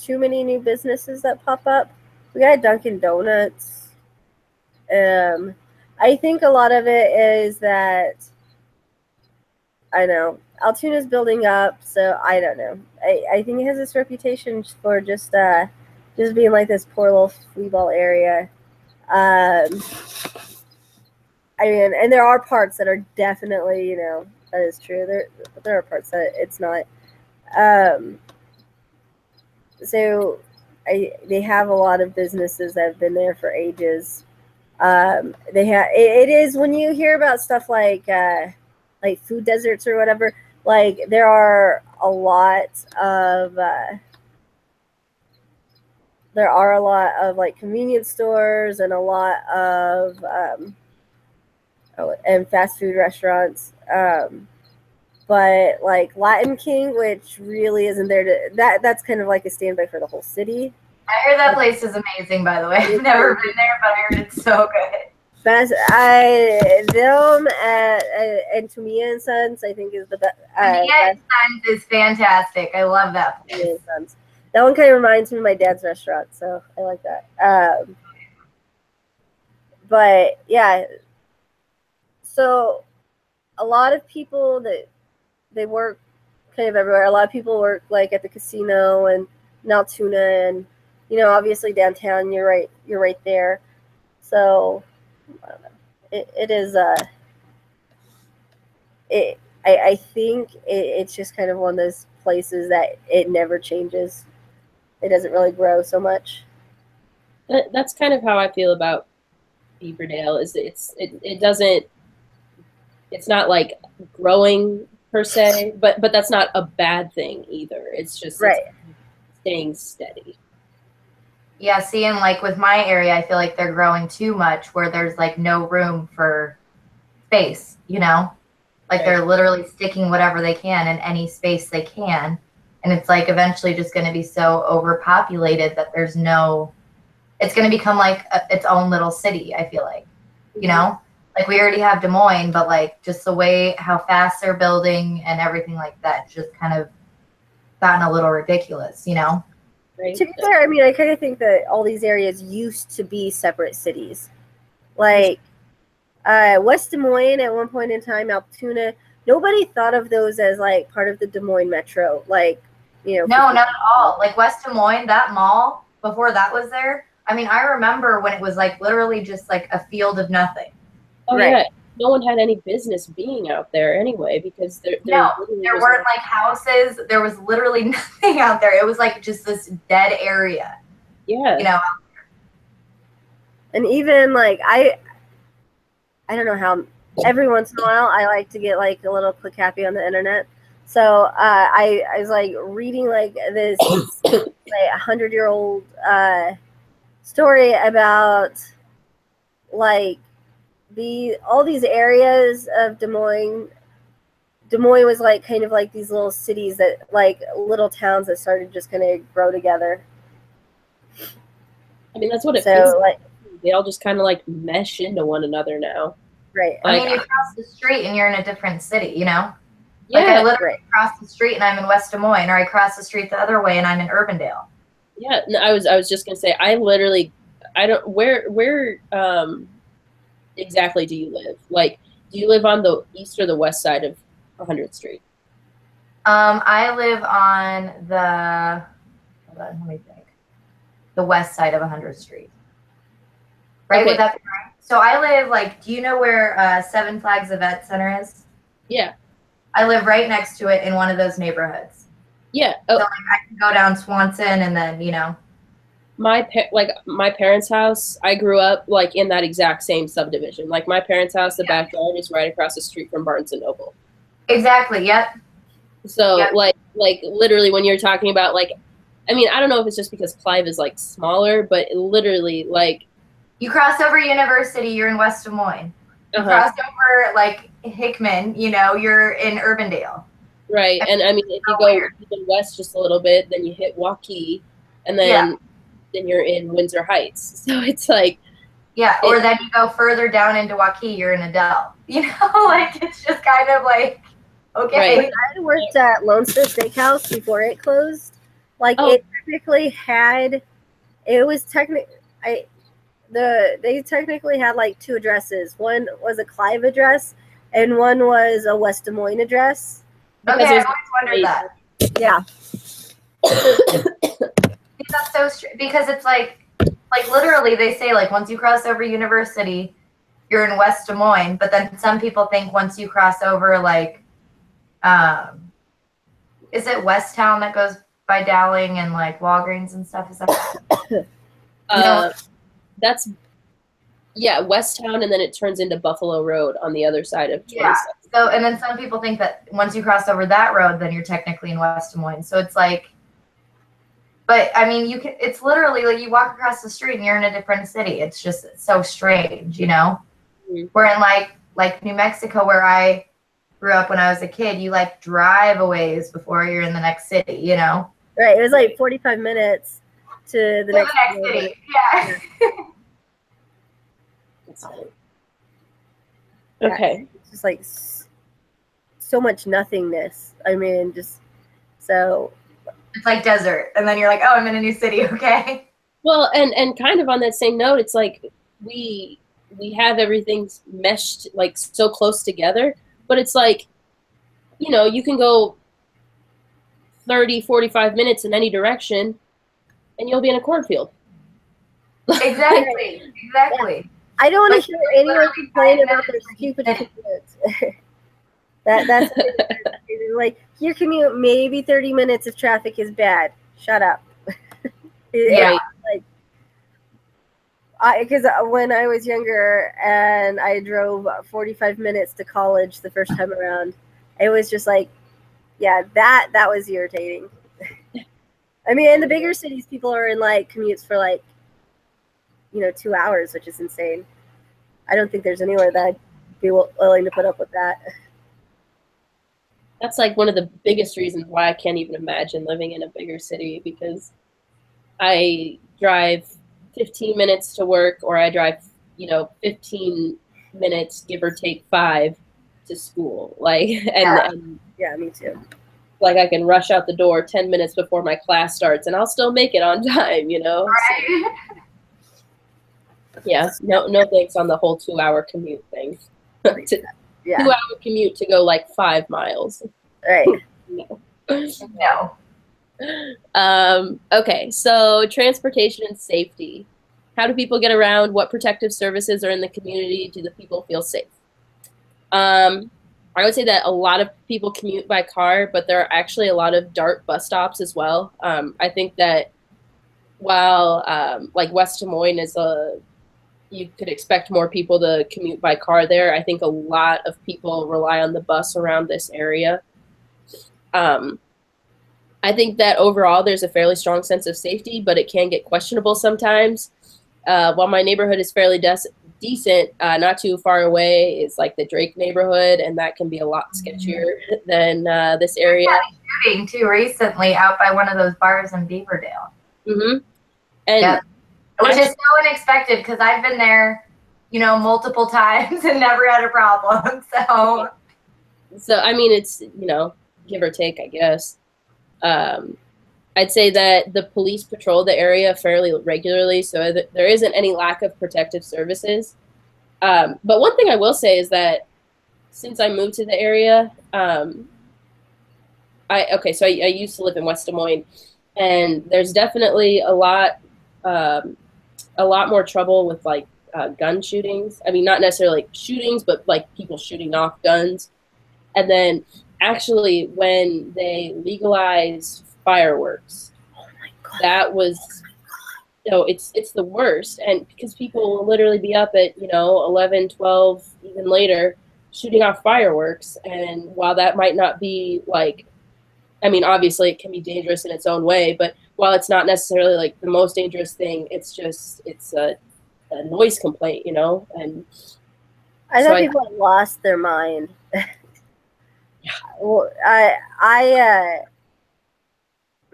many new businesses that pop up. We got Dunkin' Donuts. I think a lot of it is that I know Altoona's building up, so I don't know. I think it has this reputation for just being like this poor little flea ball area. I mean, and there are parts that are definitely, you know, that is true. There are parts that it's not. So they have a lot of businesses that have been there for ages. They have it is when you hear about stuff like food deserts or whatever. Like there are a lot of like convenience stores and a lot of and fast food restaurants. But like Latin King, which really isn't there to that's kind of like a standby for the whole city. I heard that place is amazing, by the way. I've never been there, but I heard it's so good. Them and Tumia and Sons, I think is the best. Tumia and Sons is fantastic. I love that place. That one kind of reminds me of my dad's restaurant, so I like that. But yeah, so a lot of people that they work kind of everywhere. A lot of people work like at the casino and in Altoona, and you know, obviously downtown. You're right there. So I don't know. It is I think it's just kind of one of those places that it never changes. It doesn't really grow so much. That's kind of how I feel about Beaverdale. It doesn't. It's not like growing per se, but that's not a bad thing either. It's just right. It's staying steady. Yeah, see, and like with my area, I feel like they're growing too much where there's like no room for space, you know? Like Right. they're literally sticking whatever they can in any space they can. And it's like eventually just going to be so overpopulated that there's no, it's going to become like its own little city, I feel like, you know? Like we already have Des Moines, but like just the way how fast they're building and everything like that just kind of gotten a little ridiculous, you know? Right. To be fair, I mean, I kind of think that all these areas used to be separate cities. Like West Des Moines at one point in time, Altoona, nobody thought of those as like part of the Des Moines metro. Like, you know, No, not at all. Like West Des Moines, that mall, before that was there, I mean, I remember when it was like literally just like a field of nothing. Oh Right. yeah, no one had any business being out there anyway because there No, literally there was weren't like houses. There was literally nothing out there. It was like just this dead area, yeah. you know? and even like I don't know how. Every once in a while, I like to get like a little click happy on the internet. So I was like reading like this like 100-year-old story about like all these areas of Des Moines. Des Moines was like kind of like these little cities that like little towns that started just kind of grow together. I mean, that's what it So feels like. like They all just kind of like mesh into one another now. right. I Like, mean, you cross the street and you're in a different city, you know? yeah, Like I literally right. cross the street and I'm in West Des Moines, or I cross the street the other way and I'm in Urbandale. yeah. No, I was just gonna say, I literally, I don't where exactly do you live? Like, do you live on the east or the west side of 100th Street? I live on the, hold on, let me think, the west side of 100th Street. Right? Okay. Would that be right? So I live like, do you know where Seven Flags Event Center is? Yeah, I live right next to it in one of those neighborhoods. yeah. So Oh, like, I can go down Swanson and then, you know. my parents' house. I grew up like in that exact same subdivision. Like my parents' house, the backyard is right across the street from Barnes and Noble. Exactly. Yep. So Yep. like literally when you're talking about like, I mean, I don't know if it's just because Clive is like smaller, but literally like You cross over University, you're in West Des Moines. You cross over like Hickman, you know, you're in Urbandale. right. And I mean, if you go even west just a little bit, then you hit Waukee, and then you're in Windsor Heights. So it's like Yeah, or then you go further down into Waukee, you're in Adele. You know, like it's just kind of like, okay. Right. I worked at Lone Star Steakhouse before it closed. Like Oh. it technically had, it was they technically had like two addresses. One was a Clive address, and one was a West Des Moines address. Okay, I've always wondered that. Yeah, That's so strange because it's like literally they say like once you cross over University, you're in West Des Moines, but then some people think once you cross over like, is it West Town that goes by Dowling and like Walgreens and stuff? Is that? That's West Town, and then it turns into Buffalo Road on the other side of 27th. Yeah. So, and then some people think that once you cross over that road, then you're technically in West Des Moines. So it's like, but I mean, it's literally like you walk across the street and you're in a different city. It's just so strange, you know? Mm-hmm. We're in like New Mexico, where I grew up when I was a kid, you like drive a ways before you're in the next city, you know? right. It was like 45 minutes to the next city. Yeah. Okay. It's just like so much nothingness. I mean, just so. It's like desert, and then you're like, oh, I'm in a new city. Okay. Well, and kind of on that same note, it's like we have everything meshed like so close together, but it's like, you know, you can go 30, 45 minutes in any direction and you'll be in a cornfield. Exactly. Exactly. I don't want to hear anyone literally complain 5 about their minutes stupid from commutes. that's like your commute, maybe 30 minutes if traffic is bad. Shut up. Yeah. Because when I was younger and I drove 45 minutes to college the first time around, it was just like, yeah, that was irritating. I mean, in the bigger cities, people are in like commutes for like, 2 hours, which is insane. I don't think there's anywhere that I'd be willing to put up with that. That's like one of the biggest reasons why I can't even imagine living in a bigger city, because I drive 15 minutes to work, or I drive, 15 minutes, give or take 5, to school. Like, Yeah. and Yeah, me too. like I can rush out the door 10 minutes before my class starts and I'll still make it on time. So, Right? yeah, no thanks on the whole 2-hour commute thing. Yeah. 2-hour commute to go like 5 miles. Right. No. No. Okay, so transportation and safety. How do people get around? What protective services are in the community? Do the people feel safe? I would say that a lot of people commute by car, but there are actually a lot of DART bus stops as well. I think that while like West Des Moines is you could expect more people to commute by car there. I think a lot of people rely on the bus around this area. Um, I think that overall there's a fairly strong sense of safety, but it can get questionable sometimes. While my neighborhood is fairly decent, not too far away is like the Drake neighborhood, and that can be a lot sketchier than this area. Shooting too recently out by one of those bars in Beaverdale. Mm-hmm. And yep. Which is so unexpected because I've been there, multiple times and never had a problem. So I mean, it's give or take, I guess. I'd say that the police patrol the area fairly regularly, so there isn't any lack of protective services. But one thing I will say is that since I moved to the area, so I used to live in West Des Moines, and there's definitely a lot more trouble with like gun shootings. I mean, not necessarily like shootings, but like people shooting off guns. And then actually, when they legalized fireworks, that was it's the worst. And because people will literally be up at 11, 12, even later, shooting off fireworks. And while that might not be like, I mean, obviously it can be dangerous in its own way, but while it's not necessarily like the most dangerous thing, it's a noise complaint, and I thought people had lost their mind. Well, I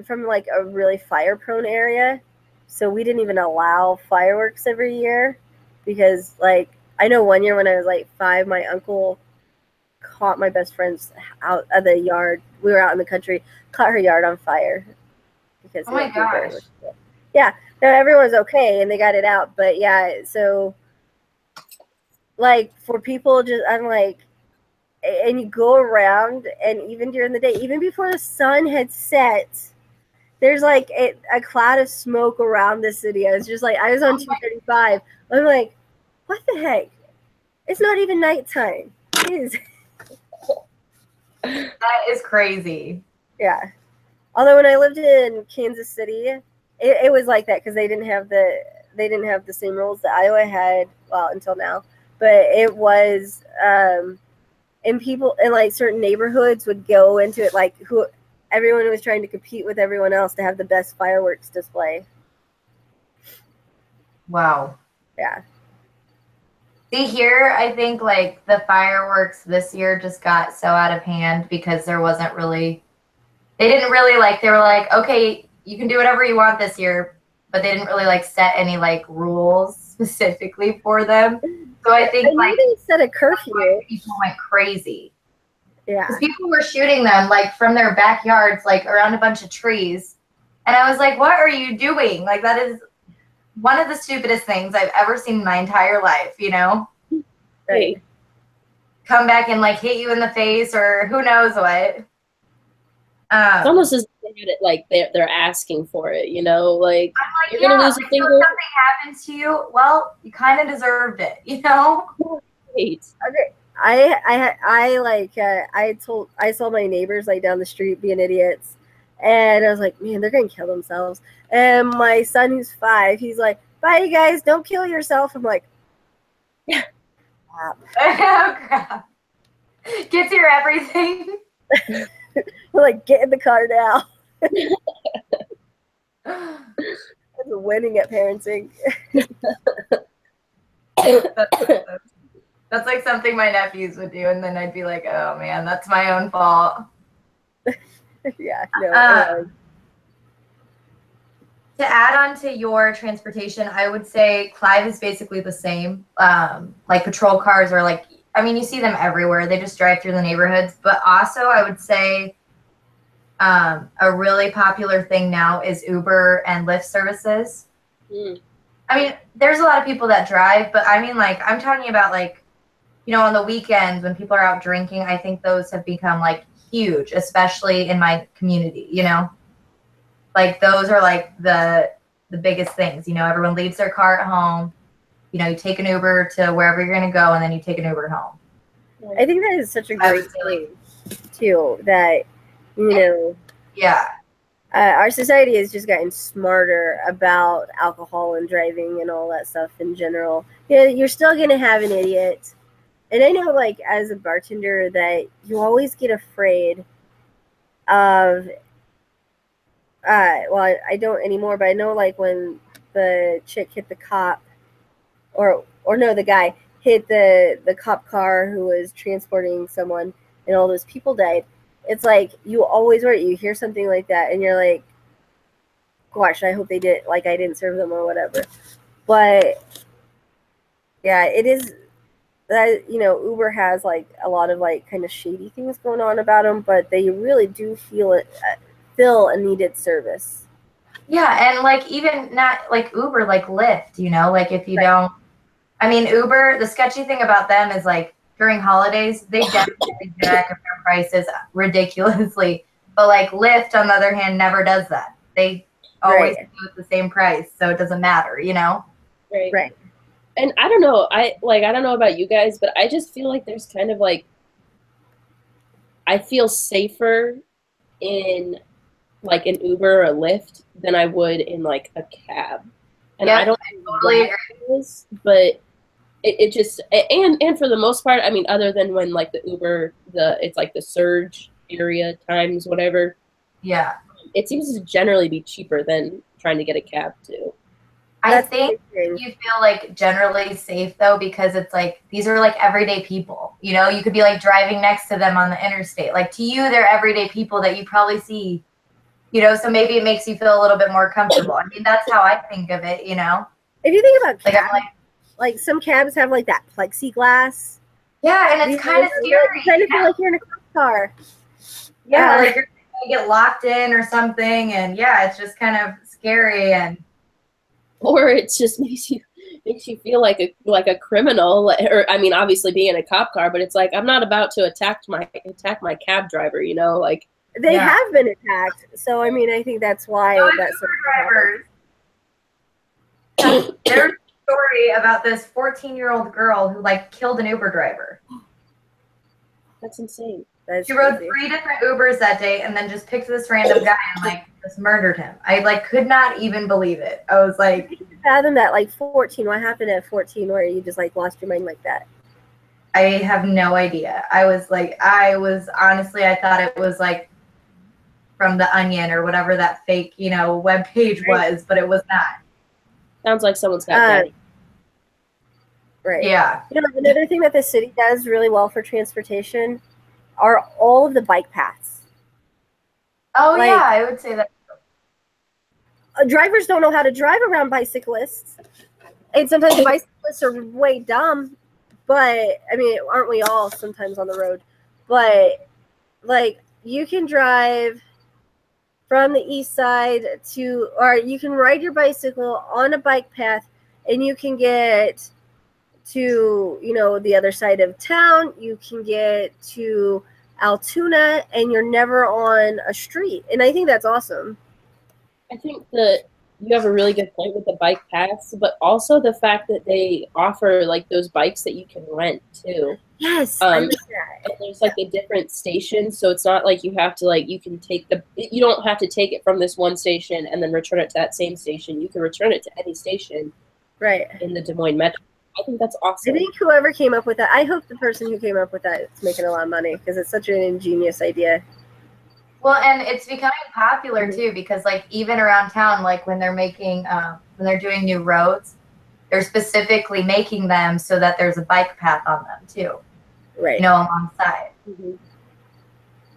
from like a really fire prone area, so we didn't even allow fireworks every year because like I know one year when I was like 5, my uncle caught my best friend's out of the yard. We were out in the country, caught her yard on fire because oh my gosh. Yeah, no, everyone was okay and they got it out, but yeah, so like for people I'm like, and you go around and even during the day, even before the sun had set, there's like a cloud of smoke around the city. I was just like, I was on 235. I'm like, what the heck? It's not even nighttime. It is. That is crazy. Yeah. Although when I lived in Kansas City, it was like that because they didn't have the same rules that Iowa had, well, until now. But it was, and people in like certain neighborhoods would go into it like everyone was trying to compete with everyone else to have the best fireworks display. Wow. Yeah. See, here, I think like the fireworks this year just got so out of hand because they didn't really like, they were like, okay, you can do whatever you want this year, but they didn't really like set any like rules specifically for them. So I think like they set a curfew. People went crazy. Yeah. Because people were shooting them like from their backyards, like around a bunch of trees. And I was like, what are you doing? Like that is one of the stupidest things I've ever seen in my entire life, Right. Come back and like hit you in the face or who knows what. It's almost as if like they're asking for it, like, I'm like, you're gonna lose a finger. If something happens to you, well, you kind of deserved it, Right. Okay. I saw my neighbors like down the street being idiots, and I was like, man, they're gonna kill themselves. And my son, who's 5, he's like, bye, you guys, don't kill yourself. I'm like, yeah. Oh crap! Gets your everything. We're like, get in the car now. That's winning at parenting. That's like something my nephews would do, and then I'd be like, oh man, that's my own fault. No. To add on to your transportation, I would say Clive is basically the same. Like patrol cars are like, I mean, you see them everywhere. They just drive through the neighborhoods. But also, I would say a really popular thing now is Uber and Lyft services. I mean, there's a lot of people that drive, but I mean, like, I'm talking about, like, you know, on the weekends when people are out drinking, I think those have become, like, huge, especially in my community, you know? Like, those are, like, the biggest things. You know, everyone leaves their car at home. You know, you take an Uber to wherever you're going to go, and then you take an Uber home. I think that is such a great thing, too, that, you know, yeah, our society has just gotten smarter about alcohol and driving and all that stuff in general. Yeah, you're still going to have an idiot. And I know, like, as a bartender, that you always get afraid of, well, I don't anymore, but I know, like, when the chick hit the cop, or no, the guy hit the cop car who was transporting someone and all those people died. It's like, you always worry. You hear something like that and you're like, gosh, I hope they did, like, I didn't serve them or whatever. But yeah, it is that, you know, Uber has, like, a lot of, like, kind of shady things going on about them, but they really do fill a needed service. Yeah, and, like, even not, like, Uber, like, Lyft, you know? Like, if you don't... I mean, Uber, the sketchy thing about them is, like, during holidays, they definitely jack up their prices ridiculously. But, like, Lyft, on the other hand, never does that. They always do it the same price, so it doesn't matter, you know? Right. And I don't know, I don't know about you guys, but I just feel like there's kind of, like, I feel safer in, like, an Uber or a Lyft than I would in, like, a cab. And I don't totally agree. But it just, and for the most part, I mean, other than when, like, the Uber, it's like the surge area times, whatever. Yeah. It seems to generally be cheaper than trying to get a cab too. I think you feel, like, generally safe, though, because it's like, these are, like, everyday people. You know, you could be, like, driving next to them on the interstate. Like, to you, they're everyday people that you probably see, you know, so maybe it makes you feel a little bit more comfortable. I mean, that's how I think of it, you know? If you think about cabs, like, some cabs have, like, that plexiglass. Yeah, and it's kind of scary. You kind of feel like you're in a cop car. Yeah, like you're going to get locked in or something, and yeah, it's just kind of scary. Or it just makes you feel like a criminal, or, I mean, obviously being in a cop car, but it's like, I'm not about to attack my cab driver, you know, like. They have been attacked, so I mean, I think that's why that's drivers. There's a story about this 14-year-old girl who, like, killed an Uber driver. That's insane. She rode 3 different Ubers that day and then just picked this random guy and, like, just murdered him. I, like, could not even believe it. I was like, I can't fathom that. Like, 14, what happened at 14 where you just, like, lost your mind like that? I have no idea. I honestly, I thought it was, like, from The Onion or whatever that fake, you know, web page was, but it was not. Sounds like someone's got daddy. Right. Yeah. You know, another thing that the city does really well for transportation are all of the bike paths. Oh, like, yeah, I would say that. Drivers don't know how to drive around bicyclists. And sometimes bicyclists are way dumb. But, I mean, aren't we all sometimes on the road? But, like, you can drive from the east side or you can ride your bicycle on a bike path and you can get to, you know, the other side of town. You can get to Altoona and you're never on a street. And I think that's awesome. I think that you have a really good point with the bike paths, but also the fact that they offer, like, those bikes that you can rent too. Yes. And there's, like, a different station, so it's not like you have to, like, you don't have to take it from this one station and then return it to that same station. You can return it to any station in the Des Moines Metro. I think that's awesome. I think whoever came up with that, I hope the person who came up with that is making a lot of money because it's such an ingenious idea. Well, and it's becoming popular too because, like, even around town, like when they're making, when they're doing new roads, they're specifically making them so that there's a bike path on them too. Right. You know, alongside.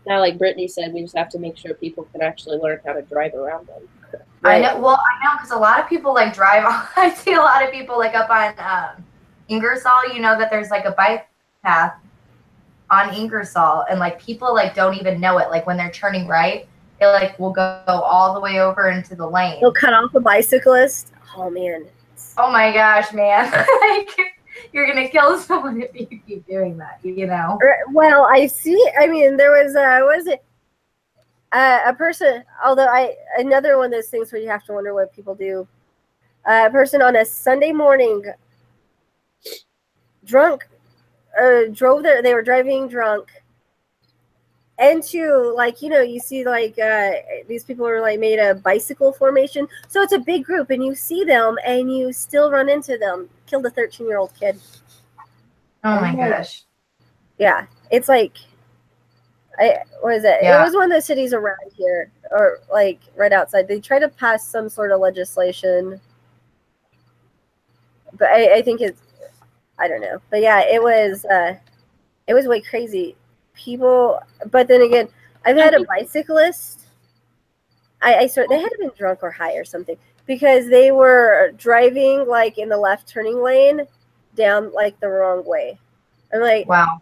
Now, like Brittany said, we just have to make sure people can actually learn how to drive around them. I know. Well, I know because a lot of people like drive. I see a lot of people like up on Ingersoll. You know that there's like a bike path on Ingersoll, and like people like don't even know it. Like when they're turning right, they like will go all the way over into the lane. They'll cut off a bicyclist. Oh man. Oh my gosh, man! Like, you're gonna kill someone if you keep doing that. You know. Well, I see. I mean, there was a person. Although another one of those things where you have to wonder what people do. A person on a Sunday morning, drunk, drove there. They were driving drunk into, like, you know, you see like these people are like made a bicycle formation, so it's a big group, and you see them, and you still run into them. Killed a 13-year-old kid. Oh my gosh. Yeah, it's like, what is it? Yeah. It was one of those cities around here, or like right outside. They try to pass some sort of legislation, but I think it's, I don't know. But yeah, it was way crazy. People, but then again, I've had a bicyclist. I swear they had to been drunk or high or something, because they were driving like in the left turning lane down like the wrong way. I'm like, wow.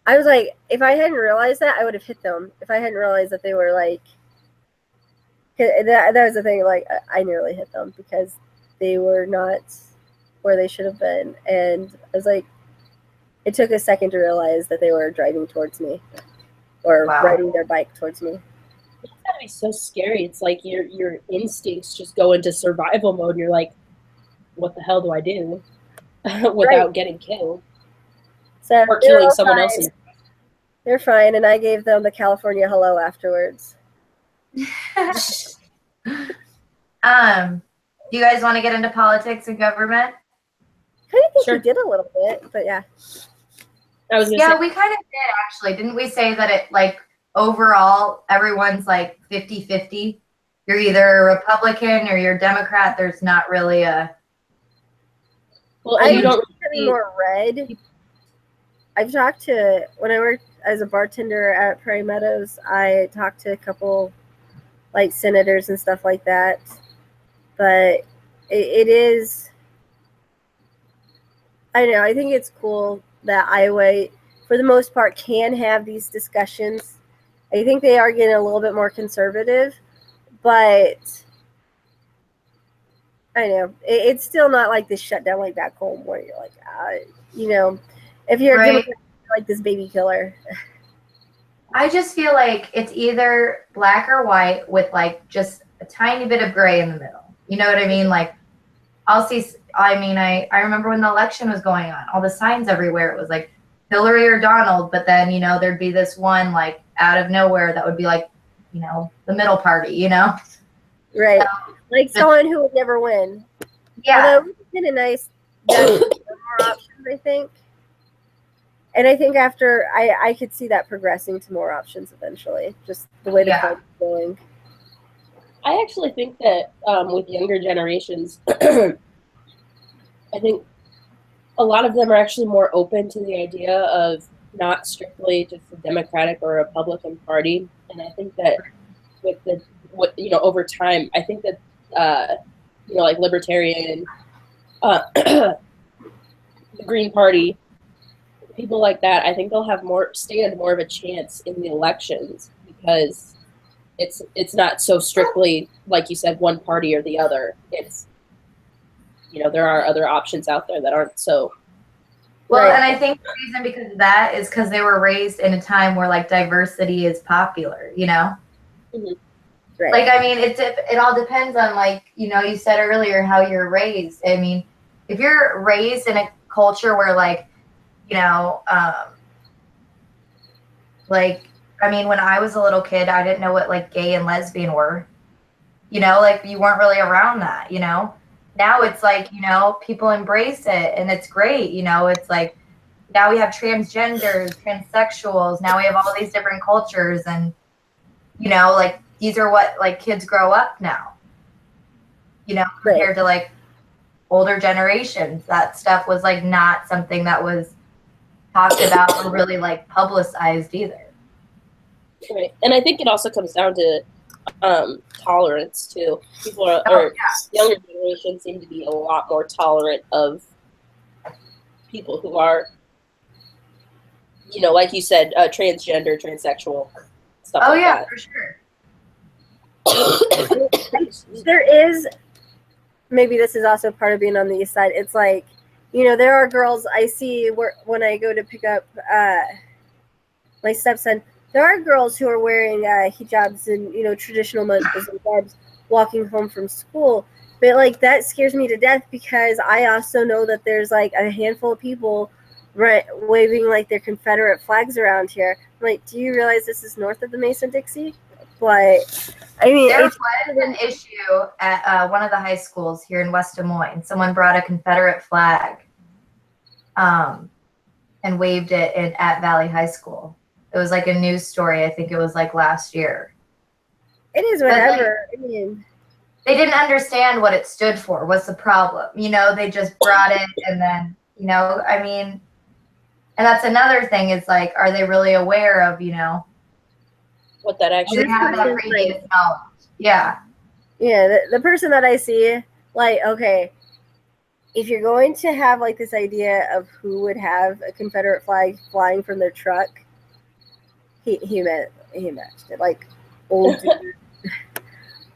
I was like, if I hadn't realized that, I would have hit them. If I hadn't realized that they were like, that was the thing. Like, I nearly hit them because they were not where they should have been, and I was like, it took a second to realize that they were driving towards me, or riding their bike towards me. It's gotta be so scary. It's like your instincts just go into survival mode. You're like, what the hell do I do without getting killed? So or killing someone else. They're fine, and I gave them the California hello afterwards. Do you guys want to get into politics and government? I kind of think we did a little bit, but yeah. We kind of did, actually. Didn't we say that it, like, overall, everyone's like 50-50? You're either a Republican or you're a Democrat. There's not really a... Well, I don't really more red. I've talked to, when I worked as a bartender at Prairie Meadows, I talked to a couple, like, senators and stuff like that. But it is, I don't know, I think it's cool that Iowa, for the most part, can have these discussions. I think they are getting a little bit more conservative, but I know it's still not like this shutdown like back home where you're like, you know, if you're a Democrat, you're like this baby killer. I just feel like it's either black or white with like just a tiny bit of gray in the middle. You know what I mean? Like, I'll see. I mean, I remember when the election was going on, all the signs everywhere. It was like Hillary or Donald, but then, you know, there'd be this one like out of nowhere that would be like, you know, the middle party, you know? Right. So, like someone who would never win. Yeah. Although it's been a nice, more options, I think. And I think after, I could see that progressing to more options eventually, just the way the fight is going. I actually think that with younger generations, I think a lot of them are actually more open to the idea of not strictly just a Democratic or Republican party. And I think that with over time, I think that, like Libertarian, the Green Party, people like that, I think they'll have stand more of a chance in the elections because it's not so strictly, like you said, one party or the other. It's, there are other options out there that aren't so. Well, and I think the reason because of that is because they were raised in a time where like diversity is popular, you know? Mm-hmm. Right. Like, I mean, it all depends on, like, you said earlier how you're raised. I mean, if you're raised in a culture where, like, I mean, when I was a little kid, I didn't know what, like, gay and lesbian were. Like, you weren't really around that, Now it's like, people embrace it, and it's great, It's like, now we have transgenders, transsexuals. Now we have all these different cultures, and, like, these are what, like, kids grow up now, compared to, like, older generations. That stuff was, like, not something that was talked about or really, like, publicized either. Right. And I think it also comes down to tolerance too. People are, Oh, or younger generations seem to be a lot more tolerant of people who are, like you said, transgender, transsexual, stuff oh like yeah, that. for sure. There is, maybe this is also part of being on the east side. It's like, there are girls I see when I go to pick up my stepson. There are girls who are wearing hijabs and traditional Muslim garbs walking home from school, but like that scares me to death because I also know that there's like a handful of people waving like their Confederate flags around here. I'm like, do you realize this is north of the Mason-Dixie? But I mean, there was an issue at one of the high schools here in West Des Moines. Someone brought a Confederate flag, and waved it at Valley High School. It was like a news story. I think it was like last year. It is whatever. I mean, they didn't understand what it stood for. What's the problem? They just brought it, and then I mean, and that's another thing. Is like, are they really aware of what that actually? They have that previous knowledge. Yeah. Yeah. The person that I see, like, okay, if you're going to have like this idea of who would have a Confederate flag flying from their truck, he matched it, like old dude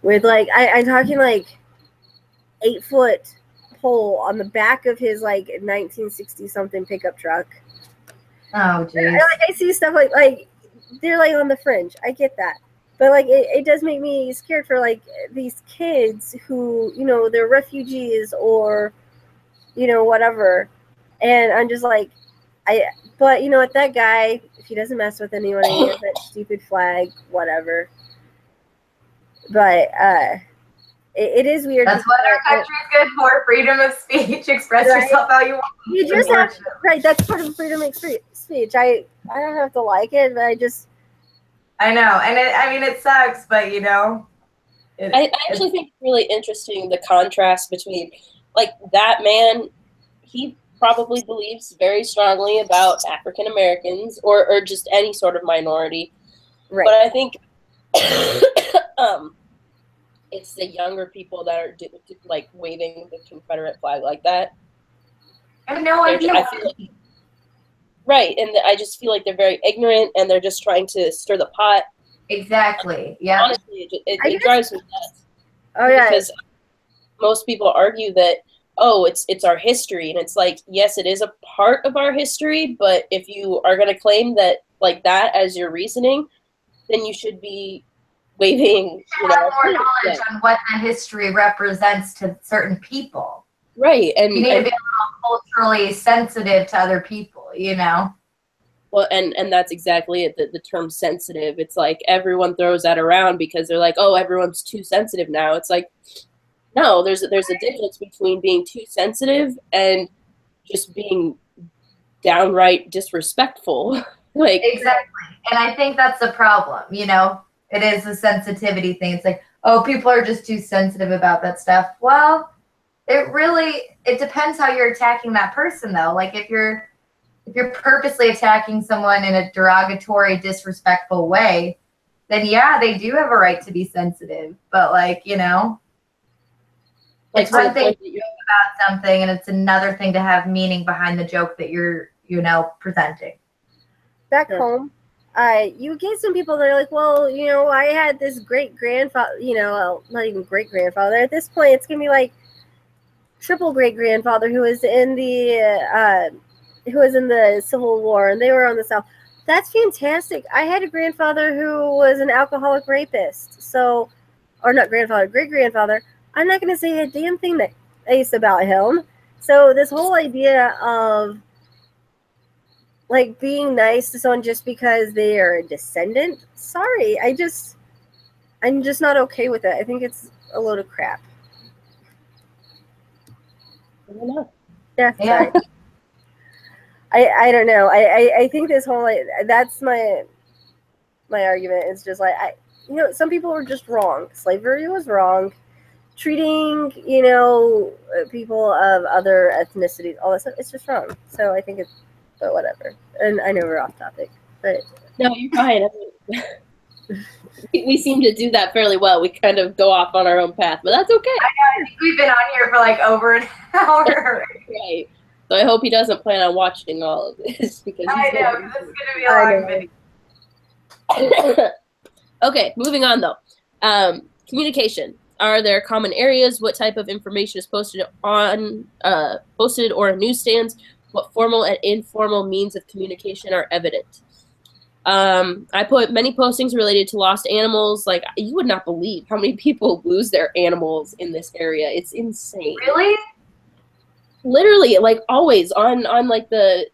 with like I'm talking like 8-foot pole on the back of his like 1960 something pickup truck. Oh geez. Like I see stuff like they're like on the fringe. I get that. But like it does make me scared for like these kids who, they're refugees or whatever. And I'm just like but what, that guy, if he doesn't mess with anyone and he has that stupid flag, whatever. But it is weird. That's what our country is good for: freedom of speech. Express yourself how you want. You just have right. That's part of freedom of speech. I don't have to like it, but I know, and it sucks, but I actually think it's really interesting the contrast between like that man. He probably believes very strongly about African Americans or just any sort of minority. Right. But I think it's the younger people that are like waving the Confederate flag like that. I have no idea. Right, and I just feel like they're very ignorant and they're just trying to stir the pot. Exactly. Yeah. Honestly, it drives me nuts. Oh yeah. Because most people argue that, oh, it's our history, and it's like, yes, it is a part of our history, but if you are going to claim that like that as your reasoning, then you should be waving. You have more knowledge on what the history represents to certain people. Right, and you need to be a little culturally sensitive to other people. Well, and that's exactly it. The term sensitive. It's like everyone throws that around because they're like, oh, everyone's too sensitive now. It's like, no, there's a difference between being too sensitive and just being downright disrespectful. Like exactly, and I think that's the problem. It is a sensitivity thing. It's like, oh, people are just too sensitive about that stuff. Well, it depends how you're attacking that person, though. Like if you're purposely attacking someone in a derogatory, disrespectful way, then yeah, they do have a right to be sensitive. But it's one thing to joke about something, and it's another thing to have meaning behind the joke that you're, presenting. Back home, you get some people that are like, well, I had this great-grandfather, not even great-grandfather. At this point, it's going to be like triple great-grandfather who was in the Civil War, and they were on the South. That's fantastic. I had a grandfather who was an alcoholic rapist. So, or not grandfather, great-grandfather. I'm not going to say a damn thing nice about him. So this whole idea of like being nice to someone just because they are a descendant, sorry, I'm just not okay with it. I think it's a load of crap. I don't know. Yeah. Sorry. I don't know. I think this whole that's my argument. It's just like some people were just wrong. Slavery was wrong. Treating people of other ethnicities, all that stuff, it's just wrong. So I think but whatever. And I know we're off topic, but no, you're fine. We seem to do that fairly well. We kind of go off on our own path, but that's okay. I think we've been on here for like over an hour. Right. So I hope he doesn't plan on watching all of this because I know, because it's going to be a long video. Okay, moving on though. Communication. Are there common areas? What type of information is posted on posted or in newsstands? What formal and informal means of communication are evident? I put many postings related to lost animals. Like, you would not believe how many people lose their animals in this area. It's insane. Really? Literally, like always on like the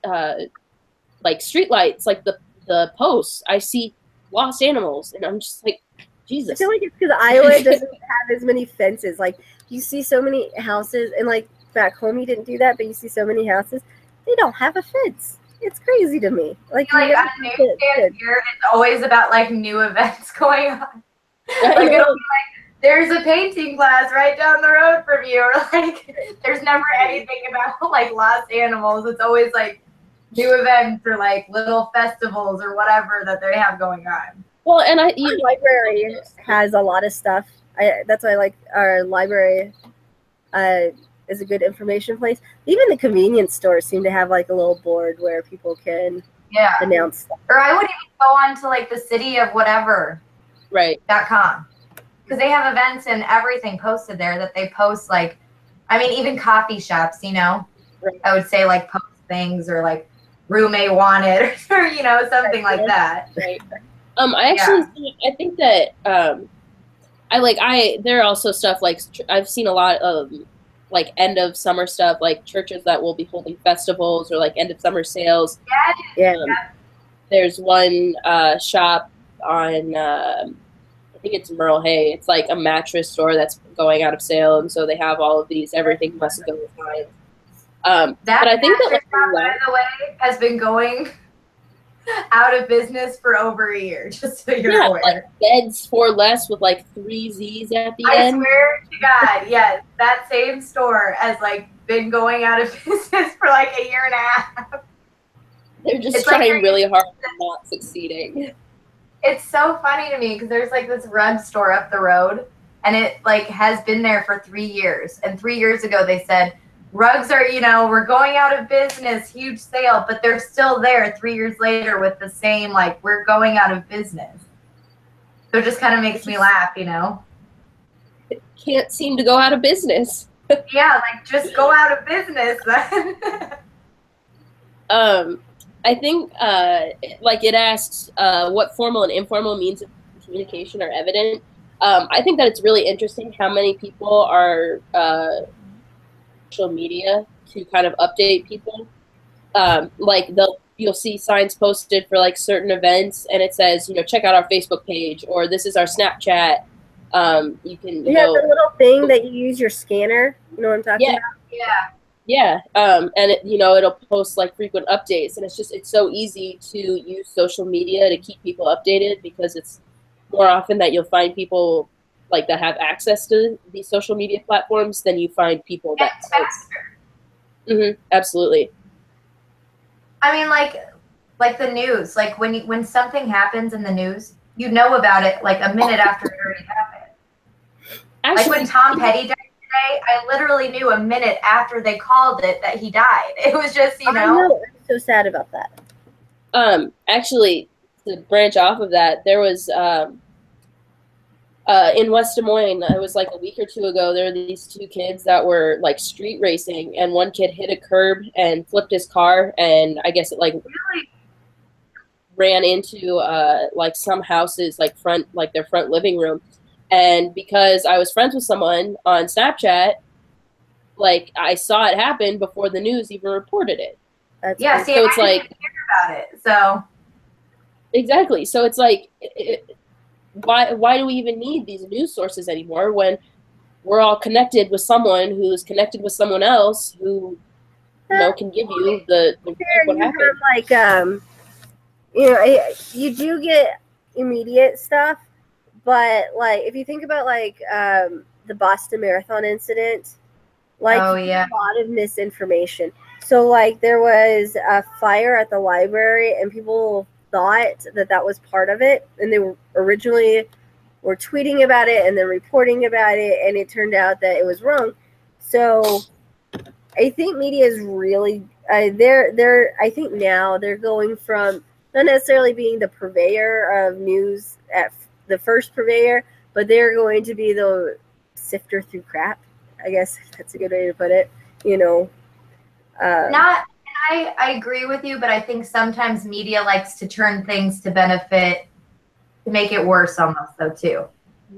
like streetlights, like the posts, I see lost animals, and I'm just like, Jesus. I feel like it's because Iowa doesn't have as many fences. Like, you see so many houses, and like back home you didn't do that, but you see so many houses, they don't have a fence. It's crazy to me. Like on newsstands here, it's always about like new events going on. Like it'll be like, there's a painting class right down the road from you, or like there's never anything about like lost animals. It's always like new events or like little festivals or whatever that they have going on. Well, and our library has a lot of stuff. That's why I like our library. Is a good information place. Even the convenience stores seem to have like a little board where people can announce stuff. Or I would even go on to like the city of whatever .com, because they have events and everything posted there that they post. Like, I mean, even coffee shops, you know, I would say like post things or like room A wanted or you know, something like that. Right. I actually I think that there are also stuff like I've seen a lot of like end of summer stuff, like churches that will be holding festivals or like end of summer sales. There's one shop on I think it's Merle Hay. It's like a mattress store that's going out of sale, and so they have all of these everything must go signs. But I think that by the way has been going out of business for over a year, just so you're aware. Like Beds for Less with like 3 Z's at the end. I swear to God, yes, that same store has like been going out of business for like a year and a half. They're just trying really hard and not succeeding. It's so funny to me because there's like this rug store up the road, and it like has been there for 3 years. And 3 years ago they said, rugs are, you know, we're going out of business, huge sale, but they're still there 3 years later with the same, like, we're going out of business. So it just kind of makes me laugh, you know? It can't seem to go out of business. Yeah, like, just go out of business then. I think, like, it asks what formal and informal means of communication are evident. I think that it's really interesting how many people are social media to kind of update people. Like you'll see signs posted for like certain events, and it says, you know, check out our Facebook page, or this is our Snapchat. You can the little thing that you use your scanner. You know what I'm talking about? Yeah. And it, you know, it'll post like frequent updates, and it's so easy to use social media to keep people updated because it's more often that you'll find people like that have access to these social media platforms than you find people that faster. Absolutely. I mean, like the news, like when something happens in the news, you know about it like a minute after it already happened. Actually, like when Tom Petty died today, I literally knew a minute after they called it that he died. It was just, you know. I'm so sad about that. Actually, to branch off of that, there was in West Des Moines, it was like a week or two ago, there were these 2 kids that were like street racing, and one kid hit a curb and flipped his car, and I guess it like ran into like some houses, like their front living room. And because I was friends with someone on Snapchat, like I saw it happen before the news even reported it. Yeah, see, so it's like hear about it. So exactly. So it's like why do we even need these news sources anymore when we're all connected with someone who's connected with someone else who, you know, can give you the what happened. Like you know, you do get immediate stuff, but like if you think about like the Boston Marathon incident, like a lot of misinformation. So like there was a fire at the library, and people thought that that was part of it, and they were originally were tweeting about it and then reporting about it, and it turned out that it was wrong. So I think media is really they're I think now they're going from not necessarily being the purveyor of news at the first purveyor, but they're going to be the sifter through crap. I guess that's a good way to put it. You know, I agree with you, but I think sometimes media likes to turn things to benefit, to make it worse almost though too.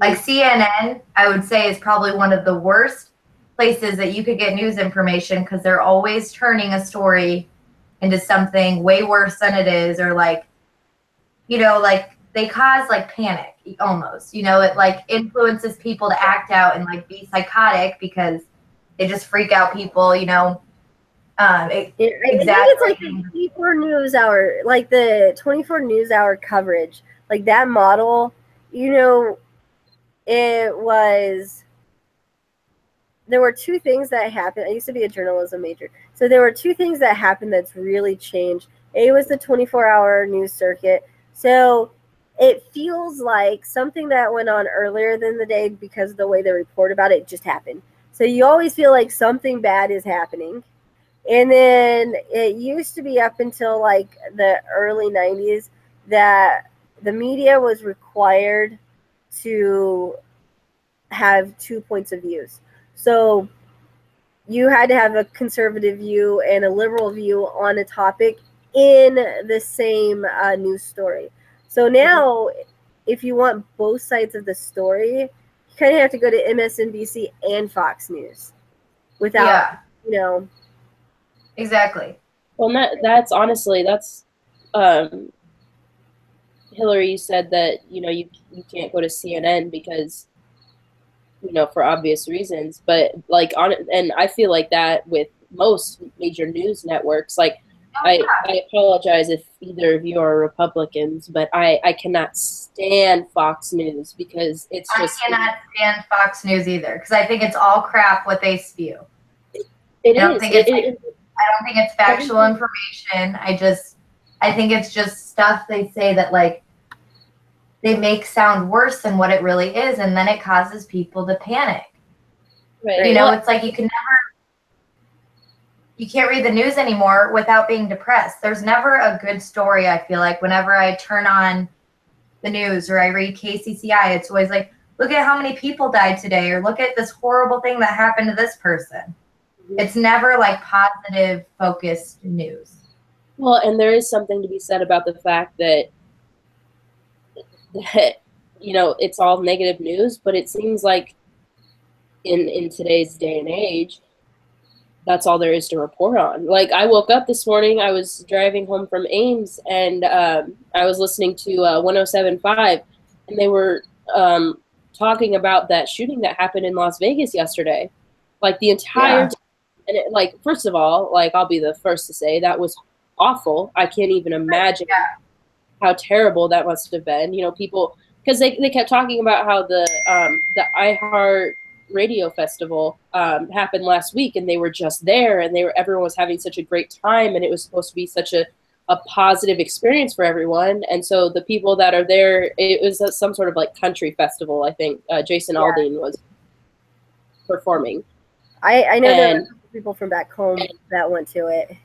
Like CNN, I would say, is probably one of the worst places that you could get news information, because they're always turning a story into something way worse than it is, or like, you know, like they cause like panic almost, you know, it like influences people to act out and like be psychotic because they just freak out people, you know. I think it's like the 24 News Hour, like the 24 News Hour coverage, like that model, you know, it was, there were two things that happened. I used to be a journalism major. So there were two things that happened that's really changed. A was the 24-hour news circuit. So it feels like something that went on earlier than the day because of the way they report about it just happened. So you always feel like something bad is happening. And then it used to be up until like the early 90s that the media was required to have 2 points of views. So you had to have a conservative view and a liberal view on a topic in the same news story. So now, if you want both sides of the story, you kind of have to go to MSNBC and Fox News without, you know. Exactly. Well, that's honestly, that's Hillary said that, you know, you can't go to CNN because, you know, for obvious reasons, but like and I feel like that with most major news networks. Like, I apologize if either of you are Republicans, but I cannot stand Fox News because it's just. I cannot stand Fox News either because I think it's all crap what they spew. I don't think it's factual information. I think it's just stuff they say that like they make sound worse than what it really is, and then it causes people to panic. Right. You know, it's like you can't read the news anymore without being depressed. There's never a good story, I feel like, whenever I turn on the news or I read KCCI. It's always like, look at how many people died today, or look at this horrible thing that happened to this person. It's never like positive focused news. Well, and there is something to be said about the fact that you know, it's all negative news, but it seems like in today's day and age, that's all there is to report on. Like, I woke up this morning, I was driving home from Ames, and I was listening to 107.5, and they were talking about that shooting that happened in Las Vegas yesterday. Like, the entire and it, like, first of all, like, I'll be the first to say that was awful. I can't even imagine how terrible that must have been. You know, people, because they kept talking about how the iHeart Radio Festival happened last week, and they were just there, and everyone was having such a great time, and it was supposed to be such a positive experience for everyone. And so the people that are there, it was some sort of like country festival. I think Jason Aldean was performing. I know there were people from back home that went to it.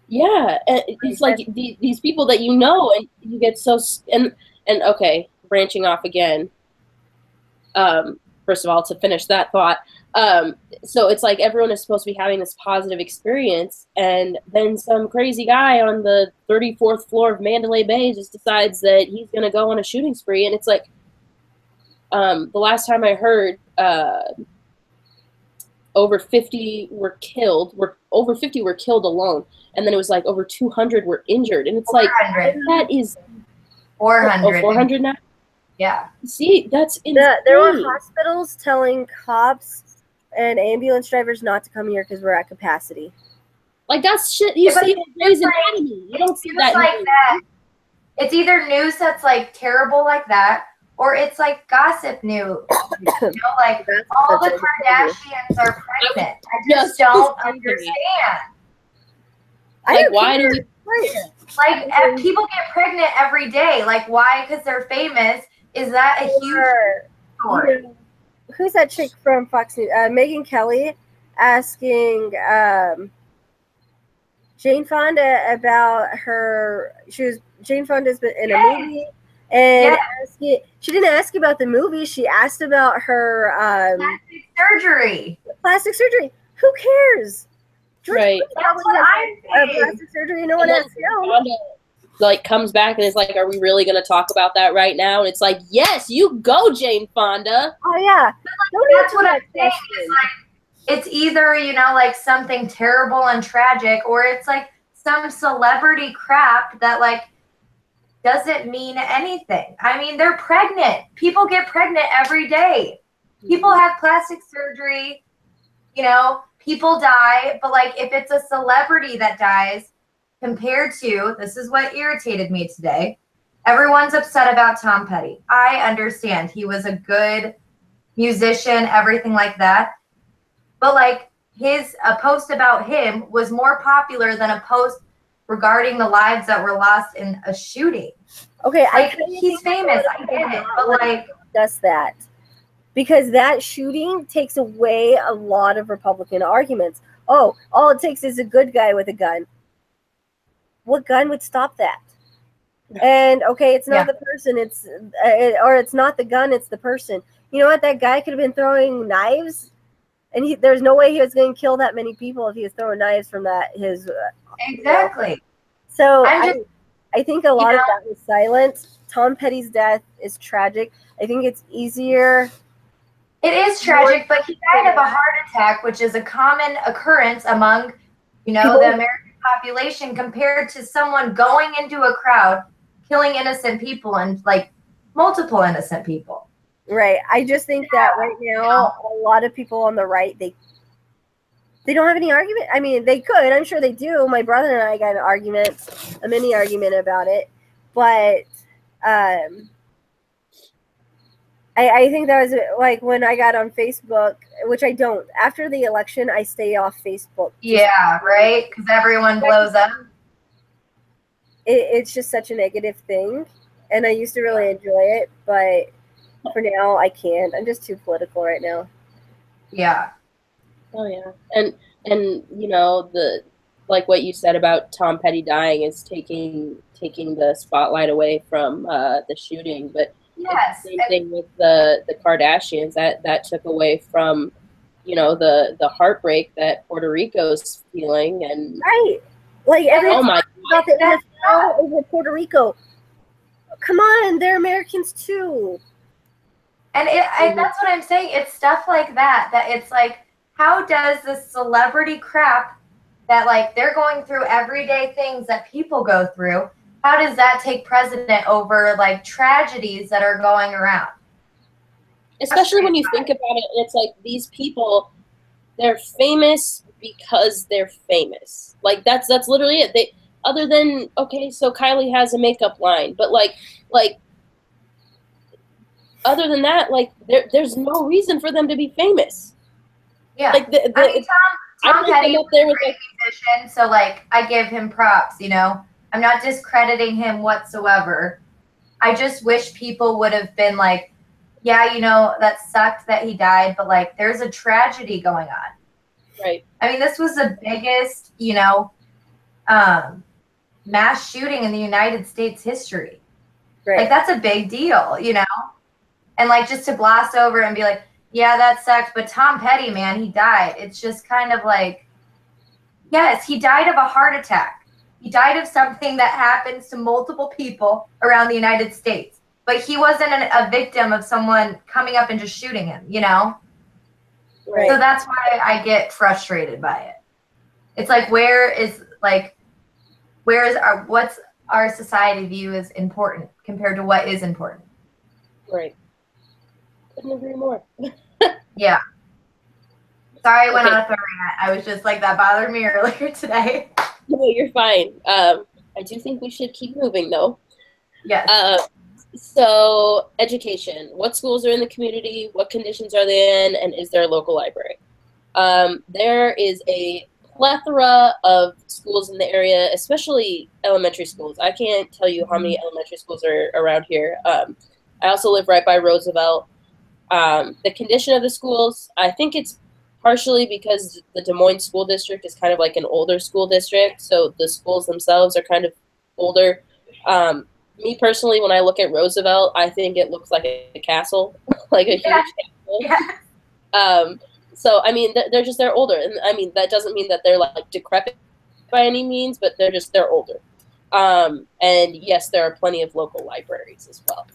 Yeah, and it's like these people that you know, and you get so and okay, branching off again. First of all, to finish that thought, so it's like everyone is supposed to be having this positive experience, and then some crazy guy on the 34th floor of Mandalay Bay just decides that he's going to go on a shooting spree, and it's like, the last time I heard, over 50 were killed. Over 50 were killed alone, and then it was like over 200 were injured, and it's 400. Like that is 400. 400 now. Yeah. See, that's insane. There were hospitals telling cops and ambulance drivers not to come here because we're at capacity. Like, that's shit you see in Grey's Anatomy. You don't see that. Like that. It's either news that's like terrible like that, or it's like gossip news. You know, like all the Kardashians are pregnant. I just don't understand. Like, why do we? Like, people get pregnant every day. Like, why? Because they're famous. Is that a huge story? You know, who's that chick from Fox News? Megyn Kelly asking Jane Fonda about her. Jane Fonda's been in a movie, and she didn't ask about the movie. She asked about her plastic surgery. Plastic surgery. Who cares? Right. That's what I'm saying. Plastic surgery. No one has Fonda, like, comes back and is like, "Are we really going to talk about that right now?" And it's like, "Yes, you go, Jane Fonda." Oh yeah. That's what I'm saying. It's like, it's either, you know, like something terrible and tragic, or it's like some celebrity crap that like doesn't mean anything. I mean, they're pregnant. People get pregnant every day. People have plastic surgery, you know, people die, but like if it's a celebrity that dies compared to, this is what irritated me today. Everyone's upset about Tom Petty. I understand. He was a good musician, everything like that. But like a post about him was more popular than a post regarding the lives that were lost in a shooting. Okay, like, he's famous, I get it, but like does that because that shooting takes away a lot of Republican arguments. Oh, all it takes is a good guy with a gun. What gun would stop that? And okay, it's not the person, or it's not the gun, it's the person. You know what? That guy could have been throwing knives. And there's no way he was going to kill that many people if he was throwing knives from exactly. You know. So I think a lot of that was silent. Tom Petty's death is tragic. I think it's easier. It is tragic, but he died of a heart attack, which is a common occurrence among, you know, the American population, compared to someone going into a crowd, killing innocent people, and like multiple innocent people. Right. I just think that right now, a lot of people on the right, they don't have any argument. I mean, they could. I'm sure they do. My brother and I got a mini argument about it. But I think that was like when I got on Facebook, which I don't. After the election, I stay off Facebook. Yeah, right? Because everyone blows up. It's just such a negative thing. And I used to really enjoy it, but for now, I can't. I'm just too political right now. Yeah. Oh yeah, and you know, like what you said about Tom Petty dying is taking the spotlight away from the shooting, but yes, same thing with the Kardashians that took away from, you know, the heartbreak that Puerto Rico's feeling, and right, like oh my God, the NFL over Puerto Rico. Come on, they're Americans too. And that's what I'm saying. It's stuff like that it's like, how does this celebrity crap that like they're going through everyday things that people go through, how does that take precedent over like tragedies that are going around? Especially when you think about it, it's like these people, they're famous because they're famous. Like that's literally it. They, other than, okay, so Kylie has a makeup line, but like other than that, like there's no reason for them to be famous. Yeah, like I mean, Tom Petty was a great musician, so like I give him props. You know, I'm not discrediting him whatsoever. I just wish people would have been like, yeah, you know, that sucked that he died, but like there's a tragedy going on. Right. I mean, this was the biggest, you know, mass shooting in the United States history. Right. Like that's a big deal, you know. And like just to gloss over and be like, yeah, that sucked, but Tom Petty, man, he died. It's just kind of like, yes, he died of a heart attack. He died of something that happens to multiple people around the United States. But he wasn't a victim of someone coming up and just shooting him, you know? Right. So that's why I get frustrated by it. It's like, what's our society view as important compared to what is important? Right. Couldn't agree more. Yeah. Sorry I went on a rant. I was just like, that bothered me earlier today. No, you're fine. I do think we should keep moving, though. Yes. So, education. What schools are in the community? What conditions are they in? And is there a local library? There is a plethora of schools in the area, especially elementary schools. I can't tell you how many elementary schools are around here. I also live right by Roosevelt. The condition of the schools, I think it's partially because the Des Moines School District is kind of like an older school district, so the schools themselves are kind of older. Me personally, when I look at Roosevelt, I think it looks like a castle, like a huge castle. Yeah. So I mean, they're older, and I mean that doesn't mean that they're like decrepit by any means, but they're older. And yes, there are plenty of local libraries as well.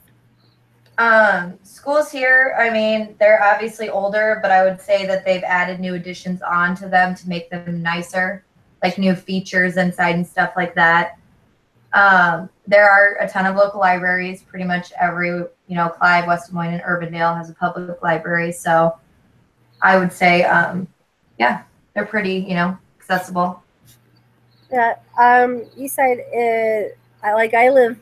Schools here, I mean, they're obviously older, but I would say that they've added new additions onto them to make them nicer, like new features inside and stuff like that. There are a ton of local libraries. Pretty much every, Clive, West Des Moines, and Urbandale has a public library. So I would say, yeah, they're pretty, accessible. Yeah. East Side is, I live,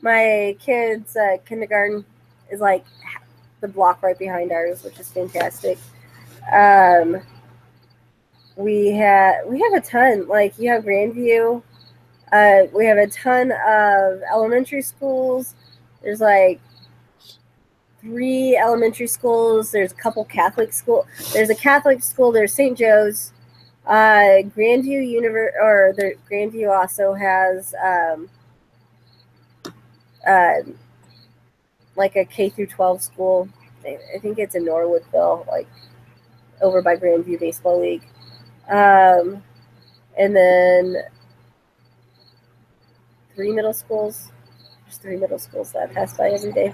my kids' kindergarten is like the block right behind ours, which is fantastic. We have a ton. Like, you have Grandview. We have a ton of elementary schools. There's like 3 elementary schools. There's a couple Catholic school. There's a Catholic school. There's St. Joe's. Grandview also has like a K through 12 school. I think it's in Norwoodville, like over by Grandview Baseball League. And then 3 middle schools. There's 3 middle schools that I pass by every day.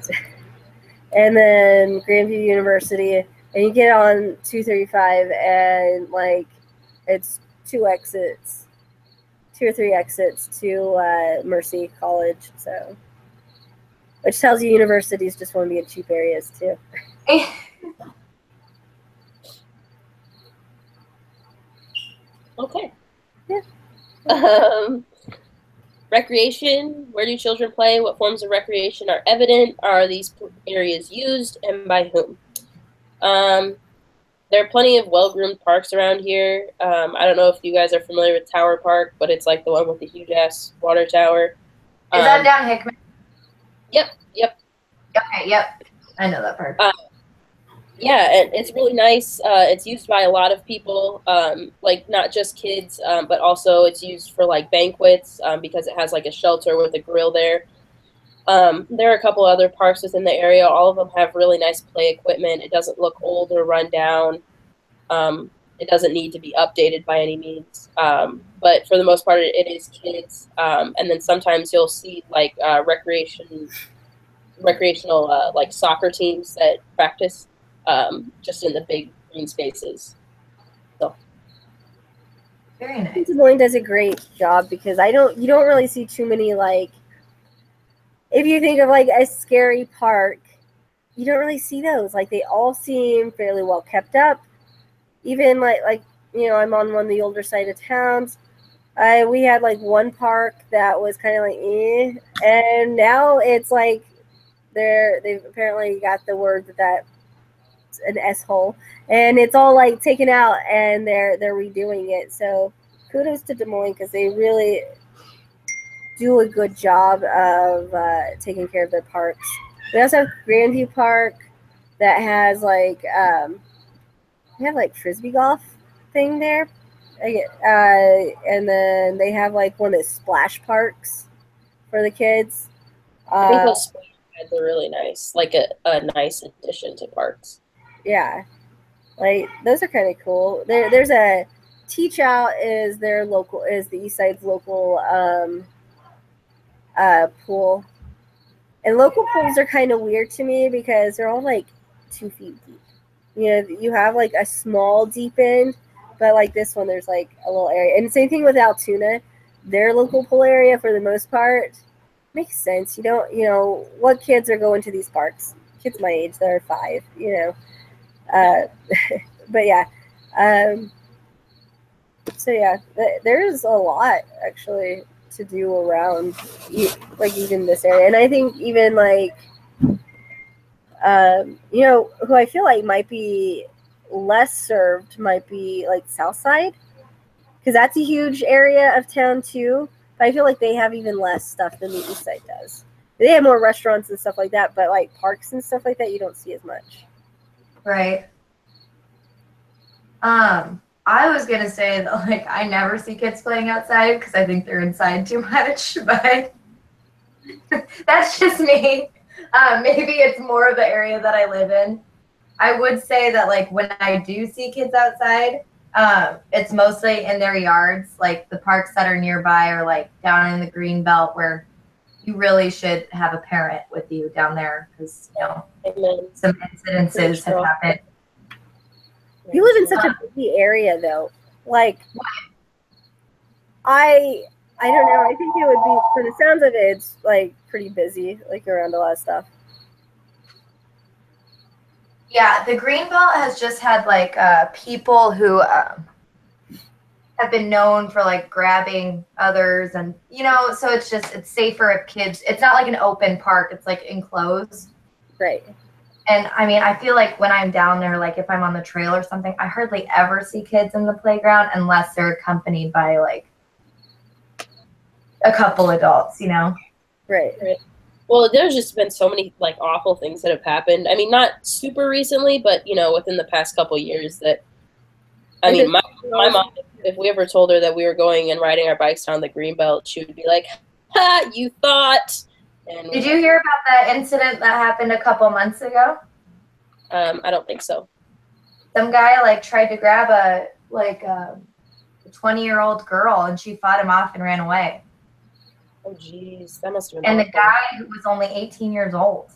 And then Grandview University. And you get on 235 and like it's 2 or 3 exits to Mercy College. So, which tells you universities just want to be in cheap areas too. Okay. Yeah. Recreation. Where do children play? What forms of recreation are evident? Are these areas used, and by whom? There are plenty of well-groomed parks around here. I don't know if you guys are familiar with Tower Park, but it's like the one with the huge-ass water tower. Is that down Hickman? Yep. Okay, yep. I know that park. Yeah, and it's really nice. It's used by a lot of people, like not just kids, but also it's used for like banquets because it has like a shelter with a grill there. There are a couple other parks within the area. All of them have really nice play equipment. It doesn't look old or run down. It doesn't need to be updated by any means. But for the most part, it is kids. And then sometimes you'll see like recreational like soccer teams that practice just in the big green spaces. So very nice. Des Moines does a great job because you don't really see too many, like, if you think of like a scary park, you don't really see those. Like, they all seem fairly well kept up. Even like I'm on one of the older side of towns. We had like one park that was kind of like and now it's like they've apparently got the word that an S-hole, and it's all like taken out, and they're redoing it. So kudos to Des Moines because they really do a good job of taking care of their parks. We also have Grandview Park that has like they have like frisbee golf thing there, and then they have like one of those splash parks for the kids. I think those splash pads are really nice, like a nice addition to parks. Yeah, like those are kind of cool. There's a Teach Out is the East Side's local pool, and local pools are kind of weird to me because they're all like 2 feet deep. You have like a small deep end, but like this one, there's like a little area. And same thing with Altoona, their local pool area for the most part makes sense. What kids are going to these parks? Kids my age that are 5, but yeah. So yeah, there's a lot actually to do around, like even this area, and I think even like, who I feel like might be less served might be like Southside. because that's a huge area of town too. But I feel like they have even less stuff than the East Side does. They have more restaurants and stuff like that, but like parks and stuff like that, you don't see as much. Right. I was gonna say that like I never see kids playing outside because I think they're inside too much, but that's just me. Maybe it's more of the area that I live in. I would say that like when I do see kids outside, it's mostly in their yards, like the parks that are nearby or like down in the green belt where you really should have a parent with you down there because some incidences have happened. You live in such a busy area though. Like I don't know. I think it would be, for the sounds of it, it's like pretty busy, like around a lot of stuff. Yeah, the Greenbelt has just had like people who have been known for like grabbing others, and so it's safer if kids. It's not like an open park; it's like enclosed. Right. And I mean, I feel like when I'm down there, like if I'm on the trail or something, I hardly ever see kids in the playground unless they're accompanied by like a couple adults, Right. Well, there's just been so many like awful things that have happened. I mean, not super recently, but within the past couple years that. I mean, my mom, if we ever told her that we were going and riding our bikes down the Greenbelt, she would be like, "Ha, you thought." And did you hear about that incident that happened a couple months ago? I don't think so. Some guy like tried to grab a 20-year-old girl, and she fought him off and ran away. Oh, geez, that must have been. And awful. the guy who was only 18 years old,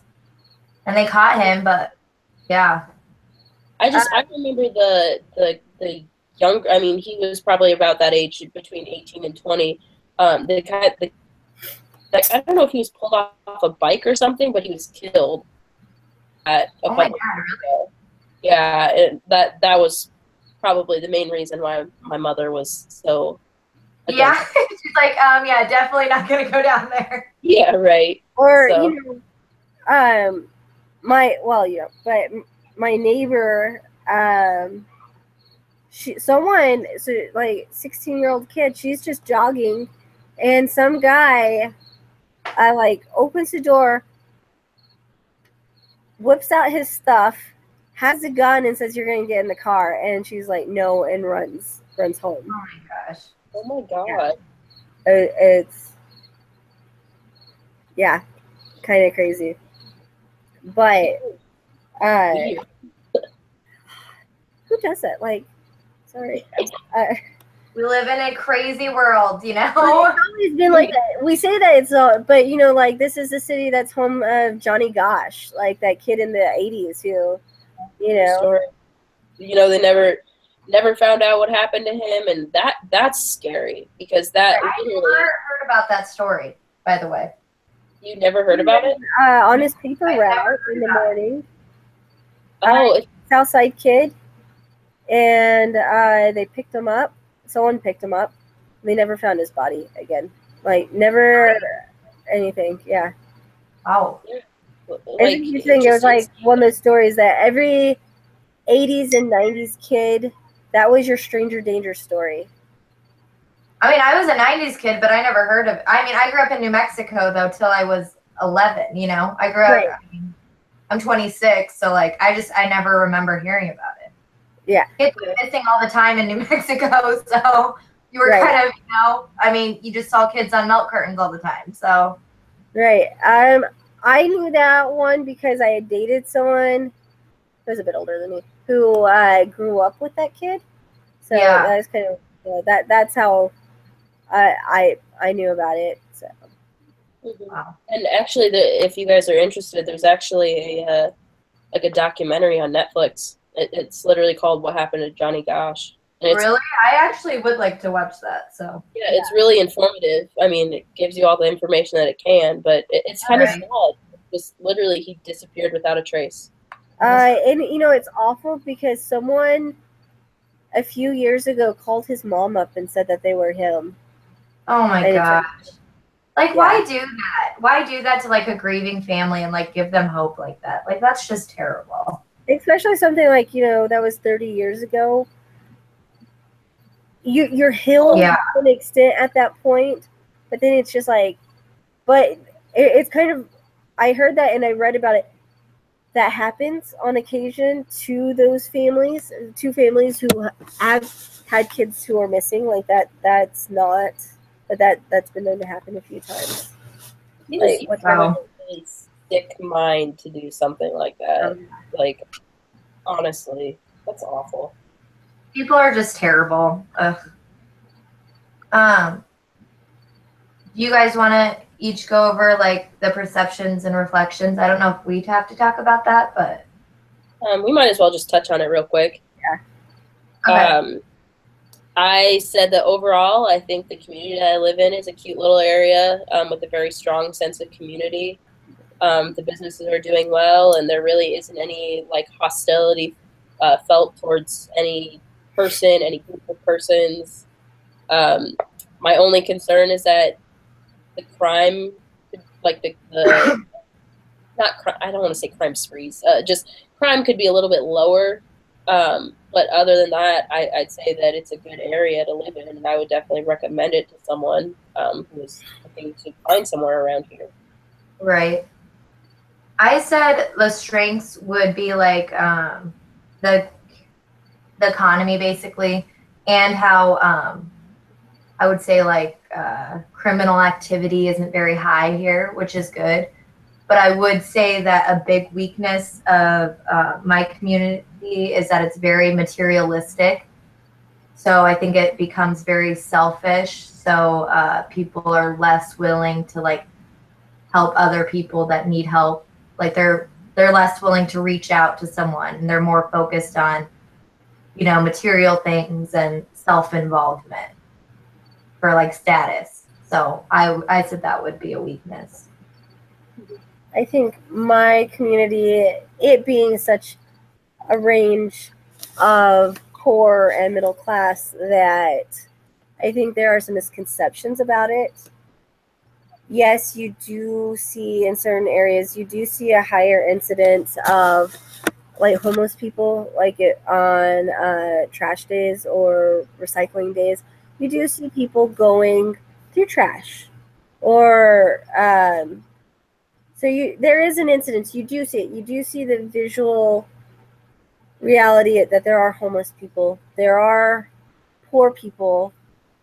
and they caught him, but yeah. I remember the young. I mean, he was probably about that age, between 18 and 20. The guy, I don't know if he was pulled off a bike or something, but he was killed at a my couple God, years ago. Yeah, and that was probably the main reason why my mother was so. Yeah, she's like, yeah, definitely not gonna go down there. Yeah, right. Or So. but my neighbor, so like 16-year-old kid, she's just jogging, and some guy, like opens the door, whips out his stuff, has a gun, and says, "You're gonna get in the car," and she's like, "No," and runs home. Oh my gosh. Oh my God. It's kind of crazy, but who does that? Like, sorry. We live in a crazy world, It's always been like that. We say that it's all, but like this is the city that's home of Johnny Gosh, like that kid in the 80s who, they never found out what happened to him, and that's scary because that. I never heard about that story, by the way. You never heard about it? On his paper route in the morning. Oh, Southside kid, and they picked him up. Someone picked him up. They never found his body again. Like never anything. Yeah. Wow. Like, it was like one of those stories that every 80s and 90s kid, that was your stranger danger story. I mean, I was a 90s kid, but I never heard of it. I mean, I grew up in New Mexico, though, till I was 11, I grew up, Right. I'm 26, so, like, I never remember hearing about it. Yeah. Kids were missing all the time in New Mexico, so you were kind of, I mean, you just saw kids on milk cartons all the time, so. Right. I knew that one because I had dated someone who was a bit older than me who grew up with that kid. So Yeah. that was kind of that's how I knew about it. So. Wow. And actually, if you guys are interested, there's actually a documentary on Netflix. It's literally called "What Happened to Johnny Gosh." And Really? I actually would like to watch that, so. Yeah, it's really informative. I mean, it gives you all the information that it can, but it's kind of sad. Just literally, he disappeared without a trace. And it's awful because someone a few years ago called his mom up and said that they were him. Oh my gosh. Like, Yeah. why do that? Why do that to, like, a grieving family and, like, give them hope like that? Like, that's just terrible. Especially something like, that was 30 years ago. you're healed Yeah. to an extent at that point, but then it's just like, but it's kind of, I heard that and I read about it. That happens on occasion to those families, to families who have had kids who are missing. Like that's not, but that's been known to happen a few times. You Like, just have a really sick mind to do something like that. Like, honestly, that's awful. People are just terrible. Ugh. Do you guys want to each go over like the perceptions and reflections? I don't know if we'd have to talk about that, but We might as well just touch on it real quick. Yeah. okay. I said that overall, I think the community that I live in is a cute little area with a very strong sense of community. The businesses are doing well, and there really isn't any like hostility felt towards any person, any group of persons. My only concern is that the crime, like the not crime, I don't want to say crime sprees, just crime could be a little bit lower. But other than that, I'd say that it's a good area to live in, and I would definitely recommend it to someone who is looking to find somewhere around here. Right. I said the strengths would be like the economy basically, and how I would say like criminal activity isn't very high here, which is good. But I would say that a big weakness of my community is that it's very materialistic. So I think it becomes very selfish. So people are less willing to like help other people that need help. Like they're less willing to reach out to someone, and they're more focused on, you know, material things and self-involvement for like status. So I said that would be a weakness. I think my community, it being such a range of poor and middle class, that I think there are some misconceptions about it. Yes, you do see in certain areas, you do see a higher incidence of like homeless people, like it on trash days or recycling days. You do see people going through trash, or so there is an incidence. You do see it. You do see the visual reality that there are homeless people. There are poor people.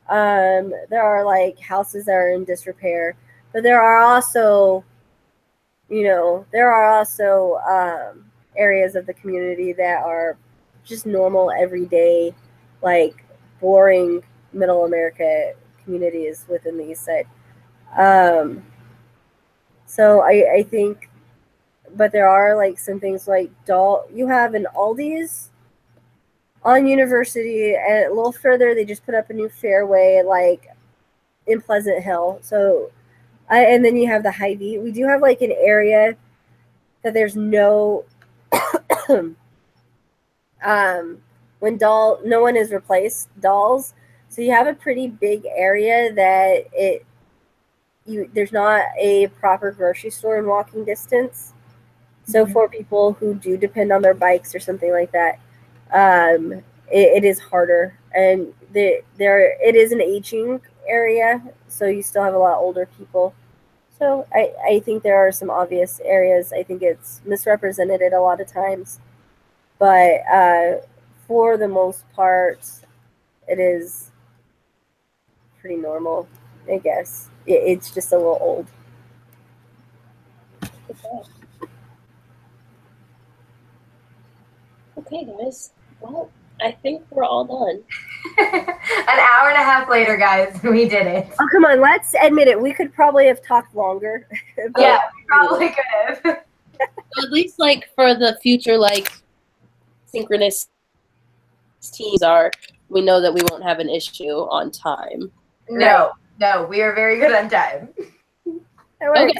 There are like houses that are in disrepair, but there are also, areas of the community that are just normal, everyday, like boring middle America communities within the East Side. So I think, but there are like some things like you have an Aldi's on University, and a little further they just put up a new Fairway like in Pleasant Hill. So and then you have the Hy-Vee. We do have like an area that there's no when no one is replaced dolls. So you have a pretty big area that there's not a proper grocery store in walking distance. So for people who do depend on their bikes or something like that, it is harder. And it is an aging area, so you still have a lot of older people. So I think there are some obvious areas. I think it's misrepresented a lot of times. But for the most part, it is pretty normal, I guess. It's just a little old. Okay, guys. Well, I think we're all done. An hour and a half later, guys, we did it. Oh, come on. Let's admit it. We could probably have talked longer. Yeah, we probably could have. At least, like, for the future, like, synchronous teams we know that we won't have an issue on time. No, we are very good on time. Okay.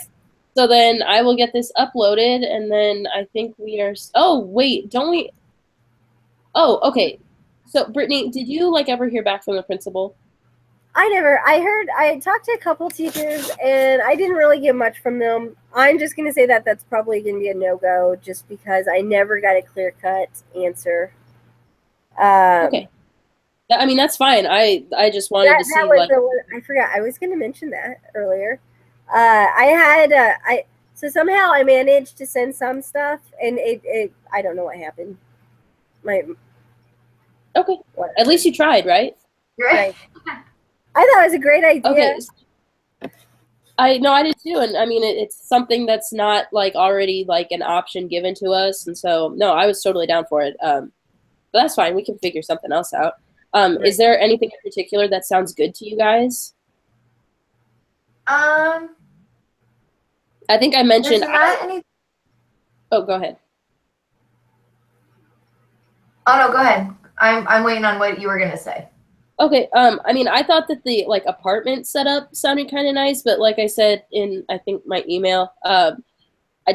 So then I will get this uploaded, and then I think we are. Oh, wait, don't we? Oh, okay. So, Brittany, did you like ever hear back from the principal? I talked to a couple teachers, and I didn't really get much from them. I'm just going to say that that's probably going to be a no-go, just because I never got a clear-cut answer. Okay. I mean, that's fine. I just wanted to see, That was like, the one I forgot. I was going to mention that earlier. I had so somehow I managed to send some stuff, and it I don't know what happened. okay. What? At least you tried, right? Right. I thought it was a great idea. Okay. I did too, and I mean it's something that's not like already like an option given to us, and so no, I was totally down for it. But that's fine. We can figure something else out. Right. Is there anything in particular that sounds good to you guys? Um, I think I mentioned. there's not any. Oh, go ahead. Oh no, go ahead. I'm waiting on what you were gonna say. Okay. I mean, I thought that the like apartment setup sounded kind of nice, but like I said in I think my email, I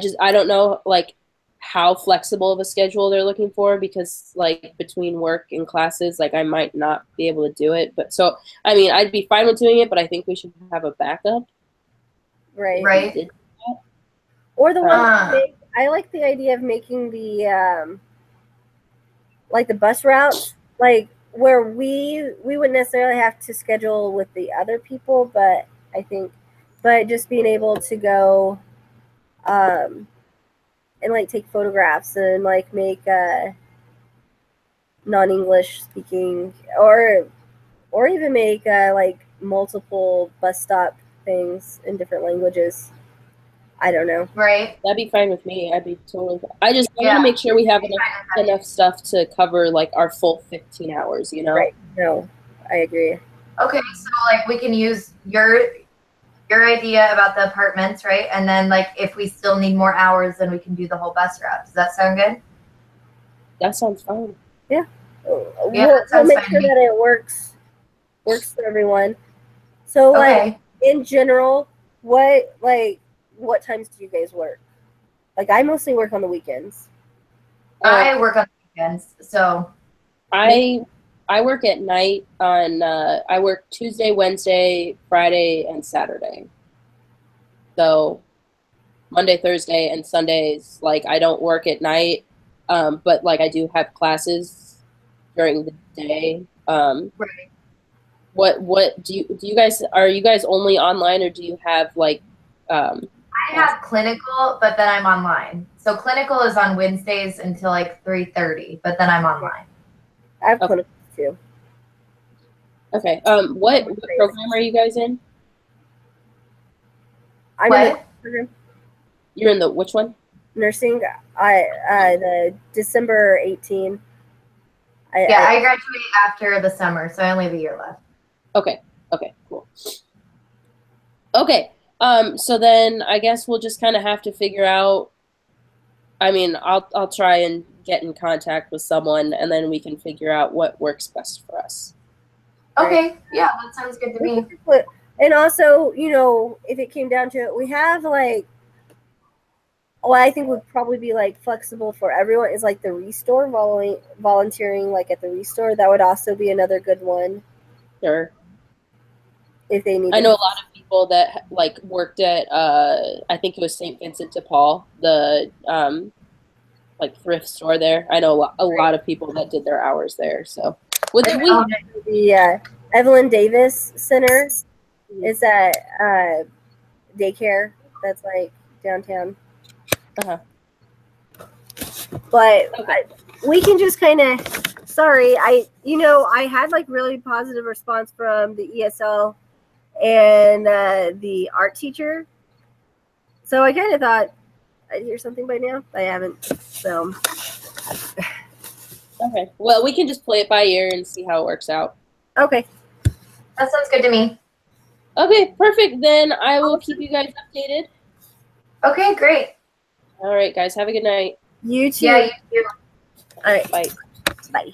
don't know like how flexible of a schedule they're looking for because like between work and classes, like I might not be able to do it. But so I mean, I'd be fine with doing it, but I think we should have a backup. Right. Right. Or the one I like the idea of making the like the bus routes, like where we wouldn't necessarily have to schedule with the other people, but just being able to go and like take photographs and like make non-English speaking or even make like multiple bus stop things in different languages. I don't know. Right. That'd be fine with me. I'd be totally. I just want to make sure we have enough stuff to cover like our full 15 hours. You know. Right. No, I agree. Okay, so like we can use your idea about the apartments, right? And then like if we still need more hours, then we can do the whole bus route. Does that sound good? That sounds fine. Yeah. Yeah, we'll make sure that it works for everyone. So like in general, what times do you guys work? Like I mostly work on the weekends. I work on the weekends, so I work at night on I work Tuesday, Wednesday, Friday, and Saturday. So Monday, Thursday, and Sundays, like I don't work at night, but like I do have classes during the day. right. What do you guys are you guys only online or do you have like I have clinical, but then I'm online. So clinical is on Wednesdays until like 3:30, but then I'm online. I have clinical too. Okay. What program are you guys in? I'm in the program. You're in the which one? Nursing. The December 18. I graduate after the summer, so I only have a year left. Okay. Okay. Cool. Okay. So then I guess we'll just kind of have to figure out. I mean, I'll try and get in contact with someone, and then we can figure out what works best for us. Okay. Right? Yeah, that sounds good to me. And also, you know, if it came down to it, we have like, I think would probably be like flexible for everyone is like the Restore volunteering, like at the Restore. That would also be another good one. Sure. If they need. I know a lot of people that like worked at I think it was St. Vincent de Paul, the like thrift store there. I know a lot of people that did their hours there. So would the Evelyn Davis Center is at daycare that's like downtown. But we can just kind of. Sorry, I had like really positive response from the ESL and the art teacher. So I kind of thought I'd hear something by now. I haven't. So. Okay. Well, we can just play it by ear and see how it works out. Okay. That sounds good to me. Okay, perfect. Then I will keep you guys updated. Okay, great. All right, guys. Have a good night. You too. Yeah, you too. All right. Bye. Bye.